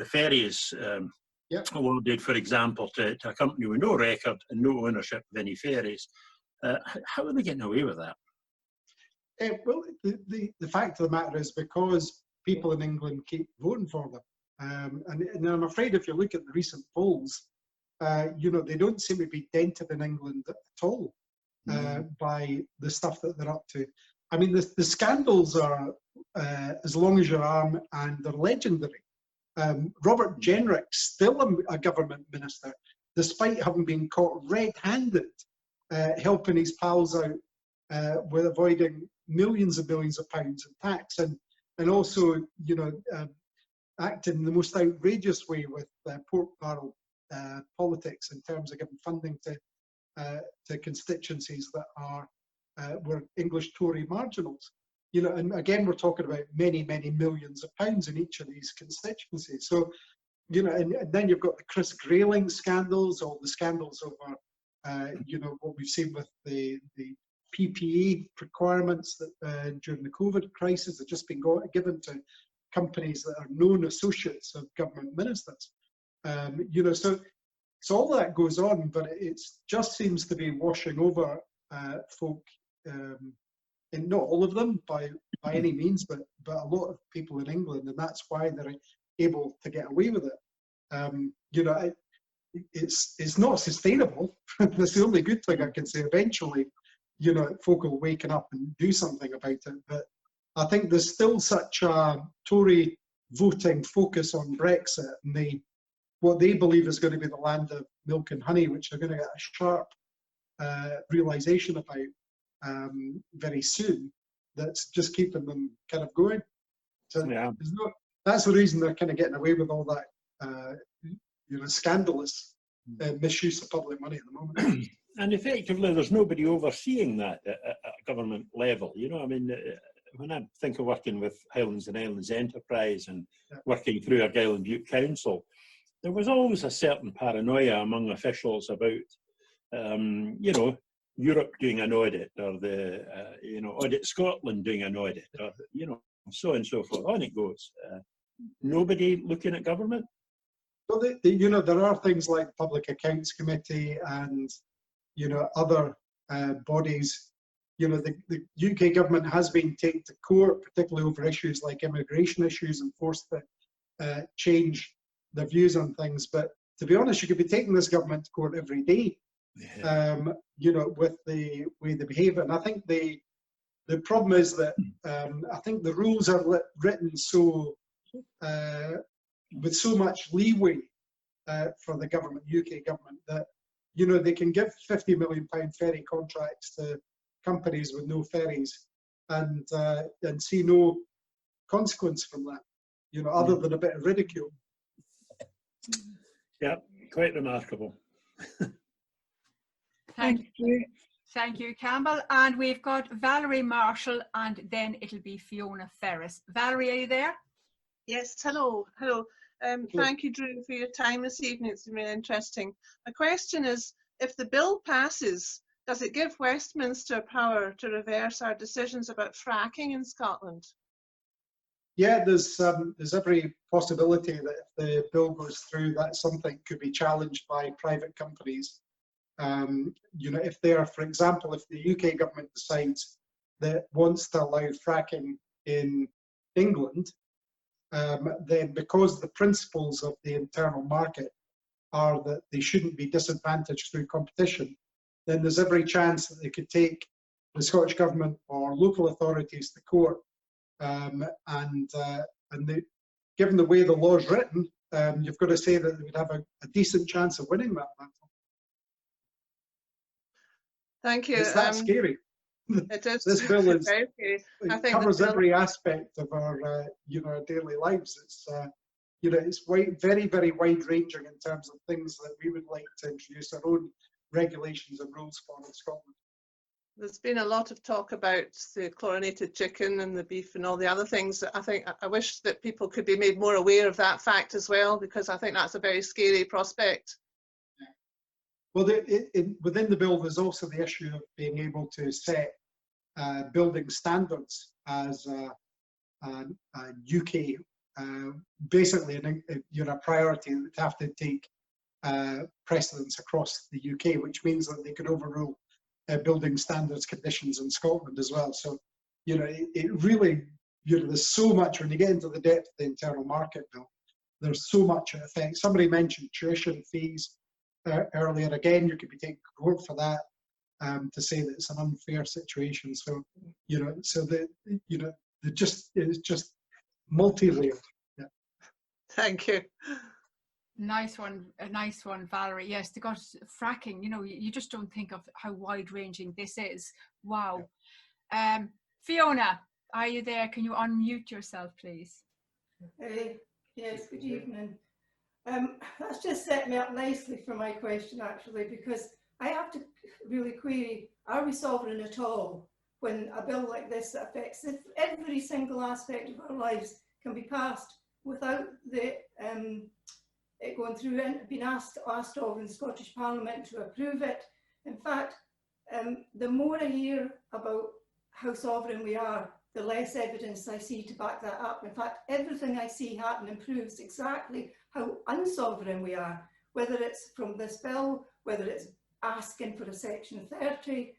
ferries awarded, for example, to a company with no record and no ownership of any ferries. How are they getting away with that? Well, the fact of the matter is because people in England keep voting for them. And I'm afraid if you look at the recent polls, you know, they don't seem to be dented in England at all by the stuff that they're up to. I mean, the scandals are as long as your arm, and they're legendary. Robert Jenrick's still a government minister, despite having been caught red-handed helping his pals out with avoiding millions and millions of pounds in tax, and also, you know, acting in the most outrageous way with pork barrel politics in terms of giving funding to constituencies that were English Tory marginals. You know, and again, we're talking about many, many millions of pounds in each of these constituencies. So, you know, and then you've got the Chris Grayling scandals, all the scandals over, you know, what we've seen with the PPE requirements that during the COVID crisis have just been given to companies that are known associates of government ministers. You know, so all that goes on, but it just seems to be washing over folk. And not all of them by any means, but a lot of people in England, and that's why they're able to get away with it. You know, it's not sustainable. That's the only good thing I can say. Eventually, you know, folk will waken up and do something about it. But I think there's still such a Tory voting focus on Brexit and what they believe is going to be the land of milk and honey, which they're going to get a sharp realisation about very soon. That's just keeping them kind of going. So that's the reason they're kind of getting away with all that, you know, scandalous misuse of public money at the moment. And effectively, there's nobody overseeing that at government level. You know, I mean, when I think of working with Highlands and Islands Enterprise and working through Argyll and Bute Council, there was always a certain paranoia among officials about, you know, Europe doing an audit, or the, you know, Audit Scotland doing an audit, or, you know, so on and so forth. On it goes. Nobody looking at government. Well, you know, there are things like Public Accounts Committee and, you know, other bodies. You know, the UK government has been taken to court, particularly over issues like immigration issues, and forced to change their views on things. But to be honest, you could be taking this government to court every day, you know, with the way they behave. And I think the problem is that I think the rules are written so with so much leeway for the government, UK government, that, you know, they can give £50 million ferry contracts to companies with no ferries and see no consequence from that, you know, other than a bit of ridicule. Yeah, quite remarkable. Thank you. Thank you, Campbell. And we've got Valerie Marshall, and then it'll be Fiona Ferris. Valerie, are you there? Yes, hello. Thank you, Drew, for your time this evening. It's been really interesting. My question is, if the bill passes, does it give Westminster power to reverse our decisions about fracking in Scotland? Yeah, there's every possibility that if the bill goes through, that something could be challenged by private companies. You know, if they are, for example, if the UK government decides that it wants to allow fracking in England, then because the principles of the internal market are that they shouldn't be disadvantaged through competition, then there's every chance that they could take the Scottish government or local authorities to court. Given the way the law is written, you've got to say that they would have a decent chance of winning that battle. Thank you. It's that scary. It is. This bill is, very scary. I it think covers the bill, every aspect of our, you know, our daily lives. It's, you know, it's very, very wide-ranging in terms of things that we would like to introduce our own regulations and rules for in Scotland. there's been a lot of talk about the chlorinated chicken and the beef and all the other things. I wish that people could be made more aware of that fact as well, because I think that's a very scary prospect. Well, within the bill, there's also the issue of being able to set building standards as a UK, basically a priority that would have to take precedence across the UK, which means that they could overrule building standards conditions in Scotland as well. So, you know, it really, you know, there's so much when you get into the depth of the internal market bill. There's so much it affects. Somebody mentioned tuition fees earlier. Again, you could be taken to court for that, to say that it's an unfair situation. So, you know, it's just multi-layered. Yeah. Thank you. Nice one, Valerie. Yes, they got fracking. You know, you just don't think of how wide-ranging this is. Wow. Yeah. Fiona, are you there? Can you unmute yourself, please? Yes, good evening. That's just set me up nicely for my question, actually, because I have to really query, are we sovereign at all when a bill like this that affects every single aspect of our lives can be passed without it going through and being asked of in the Scottish Parliament to approve it? In fact, the more I hear about how sovereign we are, the less evidence I see to back that up. In fact, everything I see happen proves exactly how unsovereign we are, whether it's from this bill, whether it's asking for a Section 30,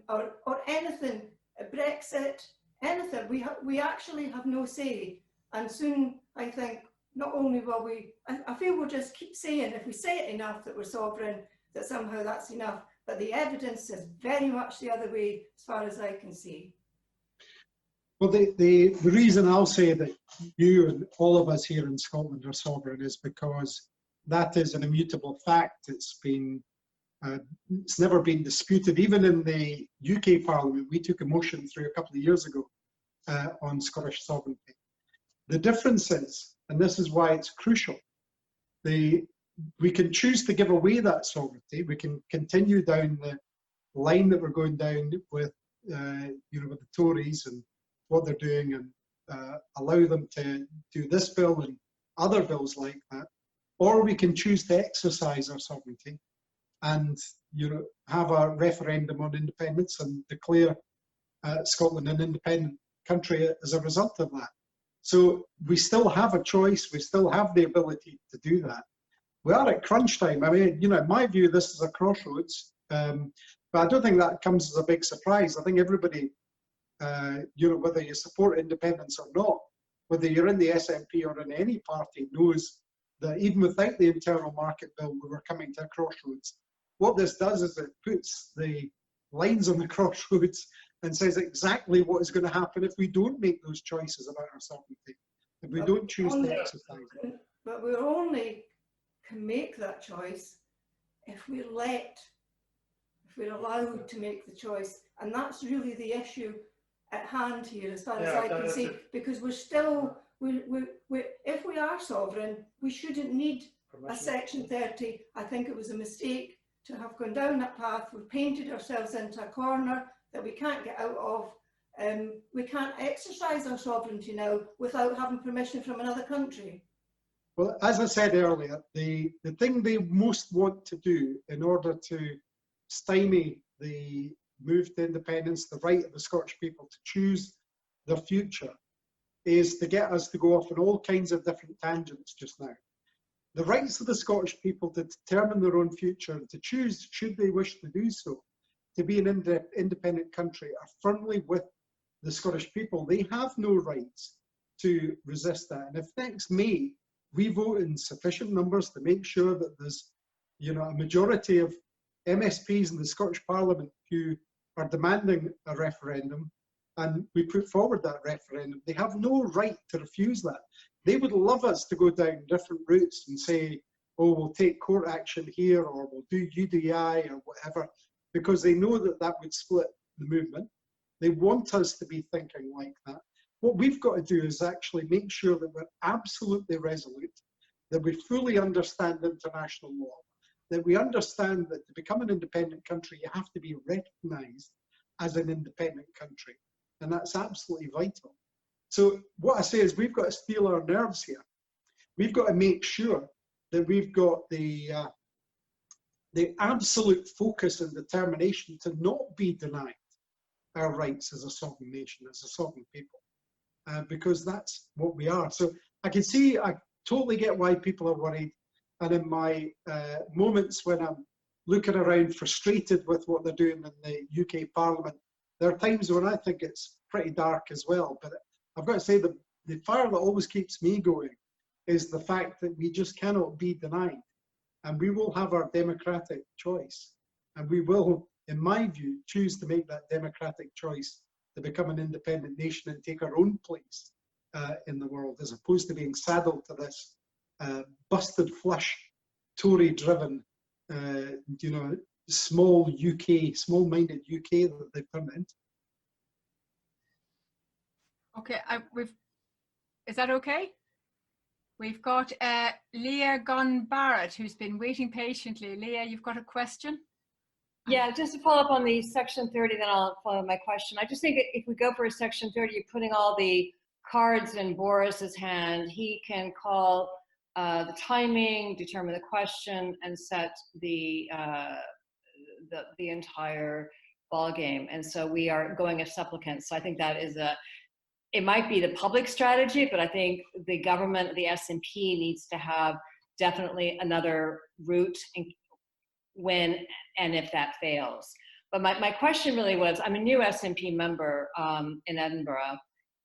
or anything, Brexit, anything. We actually have no say. And soon, I think, not only will we, I feel we'll just keep saying, if we say it enough that we're sovereign, that somehow that's enough. But the evidence is very much the other way, as far as I can see. Well, the reason I'll say that you and all of us here in Scotland are sovereign is because that is an immutable fact. It's never been disputed. Even in the UK Parliament, we took a motion through a couple of years ago on Scottish sovereignty. The difference is, and this is why it's crucial, we can choose to give away that sovereignty. We can continue down the line that we're going down with, you know, with the Tories and what they're doing, and allow them to do this bill and other bills like that. or we can choose to exercise our sovereignty and, you know, have a referendum on independence and declare Scotland an independent country as a result of that. So we still have a choice, we still have the ability to do that. We are at crunch time. I mean, you know, in my view, this is a crossroads, but I don't think that comes as a big surprise. I think everybody, you know, whether you support independence or not, whether you're in the SNP or in any party, knows that even without the internal market bill, we were coming to a crossroads. What this does is it puts the lines on the crossroads and says exactly what is going to happen if we don't make those choices about our sovereignty, if we don't choose to exercise it. But we only can make that choice if we're allowed to make the choice. And that's really the issue at hand here, as far as I can see, because we're still, if we are sovereign, we shouldn't need a Section 30. I think it was a mistake to have gone down that path. We've painted ourselves into a corner that we can't get out of. We can't exercise our sovereignty now without having permission from another country. Well, as I said earlier, the thing they most want to do in order to stymie the move to independence, the right of the Scottish people to choose their future, is to get us to go off on all kinds of different tangents just now. The rights of the Scottish people to determine their own future and to choose, should they wish to do so, to be an independent country, are firmly with the Scottish people. They have no rights to resist that. And if next May we vote in sufficient numbers to make sure that there's, you know, a majority of MSPs in the Scottish Parliament who are demanding a referendum, and we put forward that referendum, they have no right to refuse that. They would love us to go down different routes and say, oh, we'll take court action here, or we'll do UDI or whatever, because they know that that would split the movement. They want us to be thinking like that. What we've got to do is actually make sure that we're absolutely resolute, that we fully understand international law, that we understand that to become an independent country, you have to be recognised as an independent country. And that's absolutely vital. So what I say is we've got to steel our nerves here. We've got to make sure that we've got the absolute focus and determination to not be denied our rights as a sovereign nation, as a sovereign people, because that's what we are. So I can see, I totally get why people are worried. And in my moments when I'm looking around frustrated with what they're doing in the UK Parliament, there are times when I think it's pretty dark as well. But I've got to say the fire that always keeps me going is the fact that we just cannot be denied. And we will have our democratic choice. And we will, in my view, choose to make that democratic choice to become an independent nation and take our own place in the world, as opposed to being saddled to this busted flush, Tory-driven, you know, small-minded UK that they've turned into. Okay, is that okay? We've got Leah Gunn Barrett, who's been waiting patiently. Leah, you've got a question? Yeah, just to follow up on the Section 30, then I'll follow my question. I just think if we go for a Section 30, you're putting all the cards in Boris's hand. He can call the timing, determine the question, and set the entire ball game. And so we are going as supplicants. So I think that is it might be the public strategy, but I think the government, the SNP, needs to have definitely another route when and if that fails. But my question really was, I'm a new SNP member in Edinburgh,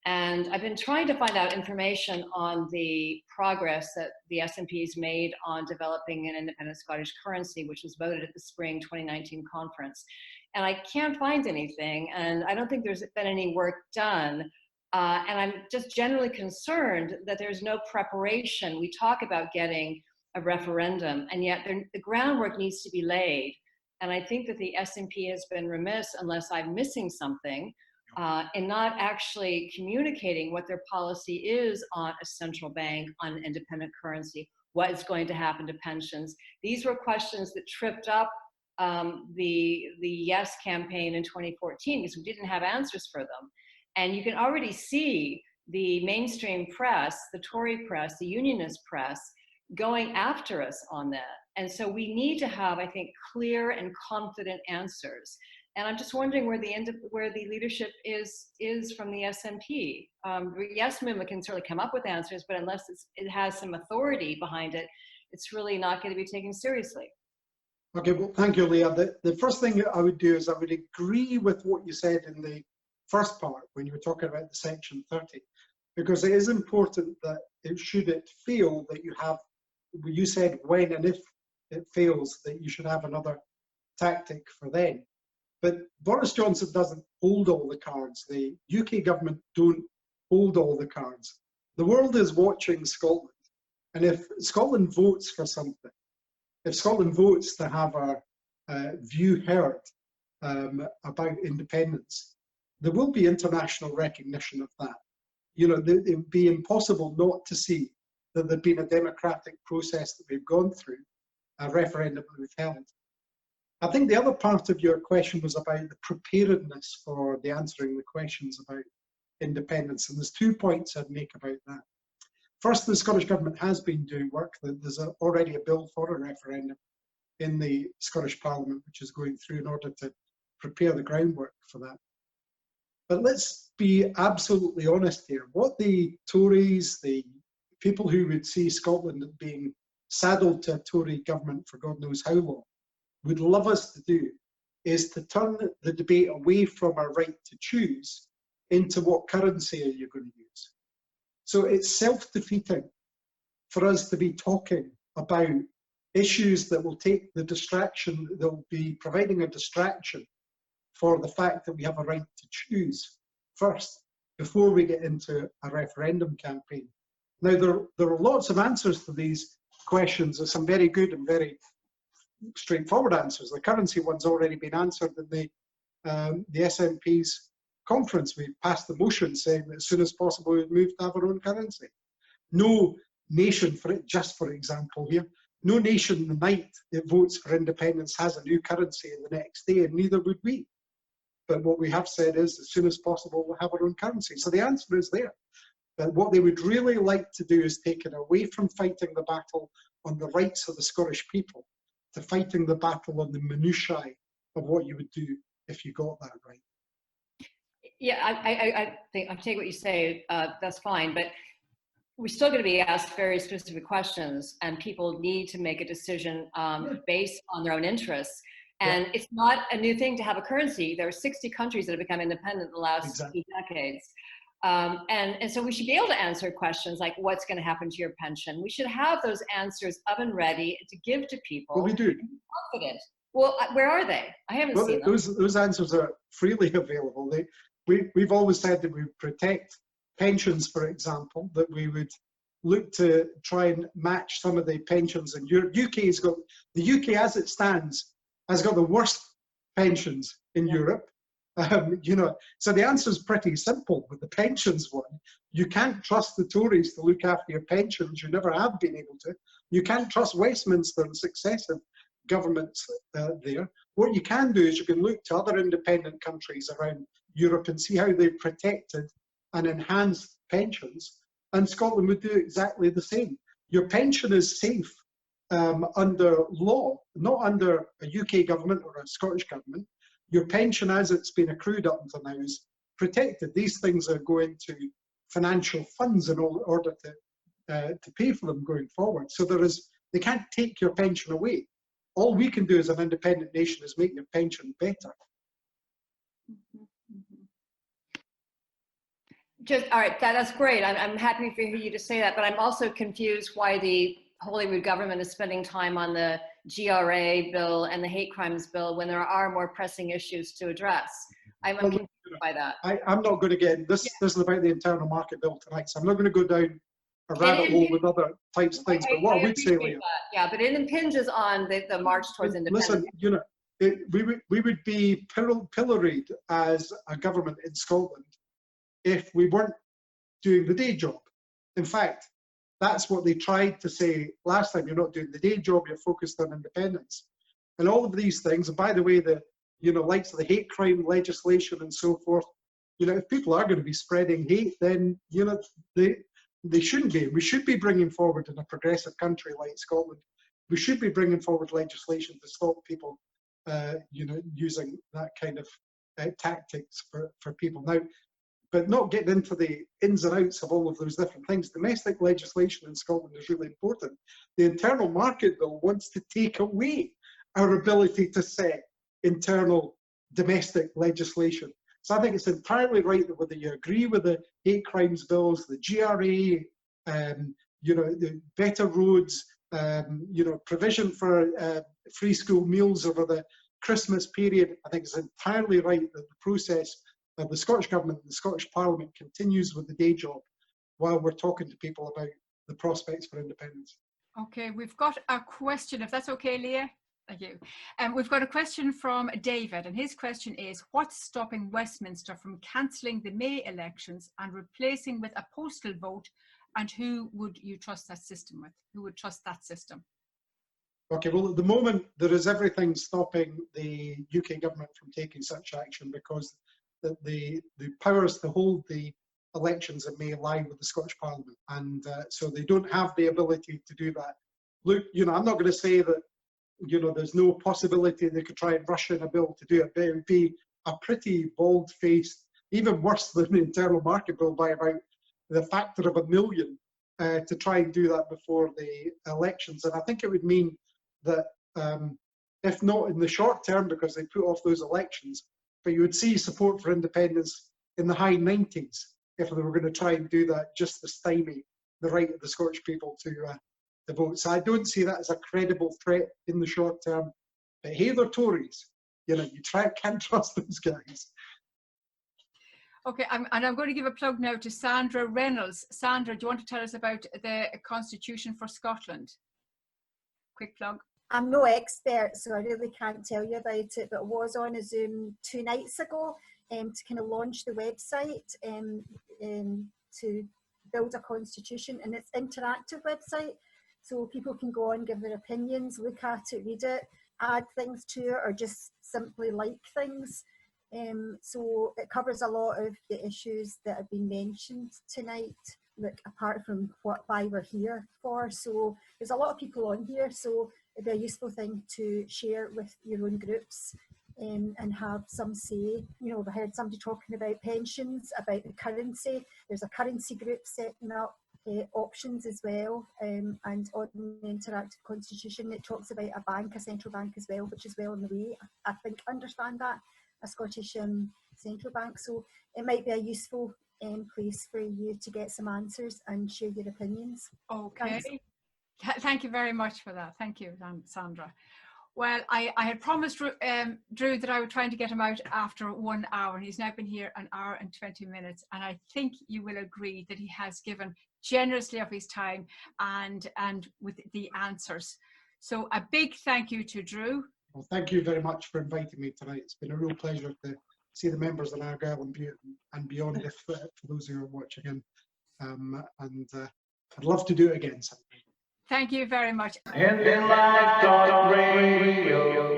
and I've been trying to find out information on the progress that the SNP has made on developing an independent Scottish currency, which was voted at the spring 2019 conference. And I can't find anything, and I don't think there's been any work done. And I'm just generally concerned that there's no preparation. We talk about getting a referendum, and yet the groundwork needs to be laid. And I think that the SNP has been remiss, unless I'm missing something, in not actually communicating what their policy is on a central bank, on an independent currency, what is going to happen to pensions. These were questions that tripped up the Yes campaign in 2014, because we didn't have answers for them. And you can already see the mainstream press, the Tory press, the unionist press, going after us on that. And so we need to have, I think, clear and confident answers. And I'm just wondering where the leadership is from the SNP. Yes, movement can certainly come up with answers, but unless it has some authority behind it, it's really not going to be taken seriously. Okay, well, thank you, Leah. The first thing I would do is I would agree with what you said in the first part when you were talking about the Section 30, because it is important that should it fail, that you said when and if it fails, that you should have another tactic for then. But Boris Johnson doesn't hold all the cards. The UK government don't hold all the cards. The world is watching Scotland. And if Scotland votes for something, if Scotland votes to have our view heard about independence, there will be international recognition of that. You know, it would be impossible not to see that there'd been a democratic process that we've gone through, a referendum that we've held. I think the other part of your question was about the preparedness for the answering the questions about independence, and there's 2 points I'd make about that. First, the Scottish Government has been doing work. There's already a bill for a referendum in the Scottish Parliament, which is going through in order to prepare the groundwork for that. But let's be absolutely honest here. What the Tories, the people who would see Scotland being saddled to a Tory government for God knows how long, would love us to do is to turn the debate away from our right to choose into what currency are you going to use. So it's self-defeating for us to be talking about issues that will take the distraction, that will be providing a distraction for the fact that we have a right to choose first, before we get into a referendum campaign. Now, there are lots of answers to these questions. There's some very good and very straightforward answers. The currency one's already been answered in the SNP's conference. We passed the motion saying that as soon as possible we'd move to have our own currency. No nation, just for example here, no nation the night it votes for independence has a new currency the next day, and neither would we. But what we have said is as soon as possible we'll have our own currency. So the answer is there. But what they would really like to do is take it away from fighting the battle on the rights of the Scottish people to fighting the battle on the minutiae of what you would do if you got that right. Yeah, I think I take what you say. That's fine, but we're still going to be asked very specific questions, and people need to make a decision based on their own interests. And it's not a new thing to have a currency. There are 60 countries that have become independent in the last few decades. And so we should be able to answer questions like what's going to happen to your pension. We should have those answers up and ready to give to people. Well, we do. Confident. Well, where are they? I haven't seen them. Those answers are freely available. We've always said that we would protect pensions, for example, that we would look to try and match some of the pensions in Europe. The UK as it stands has got the worst pensions in Europe. You know, so the answer is pretty simple with the pensions one. You can't trust the Tories to look after your pensions. You never have been able to. You can't trust Westminster and successive governments there. What you can do is you can look to other independent countries around Europe and see how they've protected and enhanced pensions. And Scotland would do exactly the same. Your pension is safe under law, not under a UK government or a Scottish government. Your pension as it's been accrued up until now is protected. These things are going to financial funds in order to pay for them going forward. So they can't take your pension away. All we can do as an independent nation is make your pension better. All right, that's great. I'm happy for you to say that, but I'm also confused why the Holyrood government is spending time on the GRA bill and the hate crimes bill when there are more pressing issues to address. I'm confused by that. I'm not going to get this. This is about the internal market bill tonight, so I'm not going to go down a rabbit hole with other types of things. But what I would say, Leah, yeah, but it impinges on the march towards independence. Listen, you know, we would be pilloried as a government in Scotland if we weren't doing the day job. In fact, that's what they tried to say last time. You're not doing the day job, you're focused on independence. And all of these things, and by the way, the likes of the hate crime legislation and so forth, if people are going to be spreading hate, then, they shouldn't be. We should be bringing forward, in a progressive country like Scotland, we should be bringing forward legislation to stop people, using that kind of tactics for people. Now, but not getting into the ins and outs of all of those different things. Domestic legislation in Scotland is really important. The Internal Market Bill wants to take away our ability to set internal domestic legislation. So I think it's entirely right that whether you agree with the hate crimes bills, the GRA, the better roads, provision for free school meals over the Christmas period, I think it's entirely right that the process of the Scottish Government and the Scottish Parliament continues with the day job while we're talking to people about the prospects for independence. Okay, we've got a question, if that's okay, Leah. Thank you. We've got a question from David, and his question is, what's stopping Westminster from cancelling the May elections and replacing with a postal vote, and who would you trust that system with? Who would trust that system? Okay, well, at the moment, there is everything stopping the UK government from taking such action, because the powers to hold the elections in May lie with the Scottish Parliament, and so they don't have the ability to do that. Look, I'm not going to say that there's no possibility they could try and rush in a bill to do it, but it would be a pretty bald-faced, even worse than the Internal Market Bill by about the factor of 1 million, to try and do that before the elections. And I think it would mean that, if not in the short term, because they put off those elections, but you would see support for independence in the high 90s if they were going to try and do that just to stymie the right of the Scottish people to vote. So I don't see that as a credible threat in the short term. But hey, they're Tories. You can't trust those guys. Okay, and I'm going to give a plug now to Sandra Reynolds. Sandra, do you want to tell us about the Constitution for Scotland? Quick plug. I'm no expert, so I really can't tell you about it, but I was on a Zoom 2 nights ago to kind of launch the website to build a constitution, and it's an interactive website, so people can go on, give their opinions, look at it, read it, add things to it, or just simply like things. So it covers a lot of the issues that have been mentioned tonight, like apart from why we're here for. So there's a lot of people on here, so it'd be a useful thing to share with your own groups and have some say. We heard somebody talking about pensions, about the currency. There's a currency group setting up options as well, and on the interactive constitution it talks about a central bank as well, which is well on the way. I think understand that, a Scottish central bank. So it might be a useful place for you to get some answers and share your opinions. Okay. Thank you very much for that. Thank you, Sandra. Well, I had promised Drew that I would try to get him out after 1 hour, and he's now been here 1 hour and 20 minutes. And I think you will agree that he has given generously of his time and with the answers. So a big thank you to Drew. Well, thank you very much for inviting me tonight. It's been a real pleasure to see the members of Argyll and beyond, for those who are watching in. I'd love to do it again sometime. Thank you very much. Ending Life Talk Radio.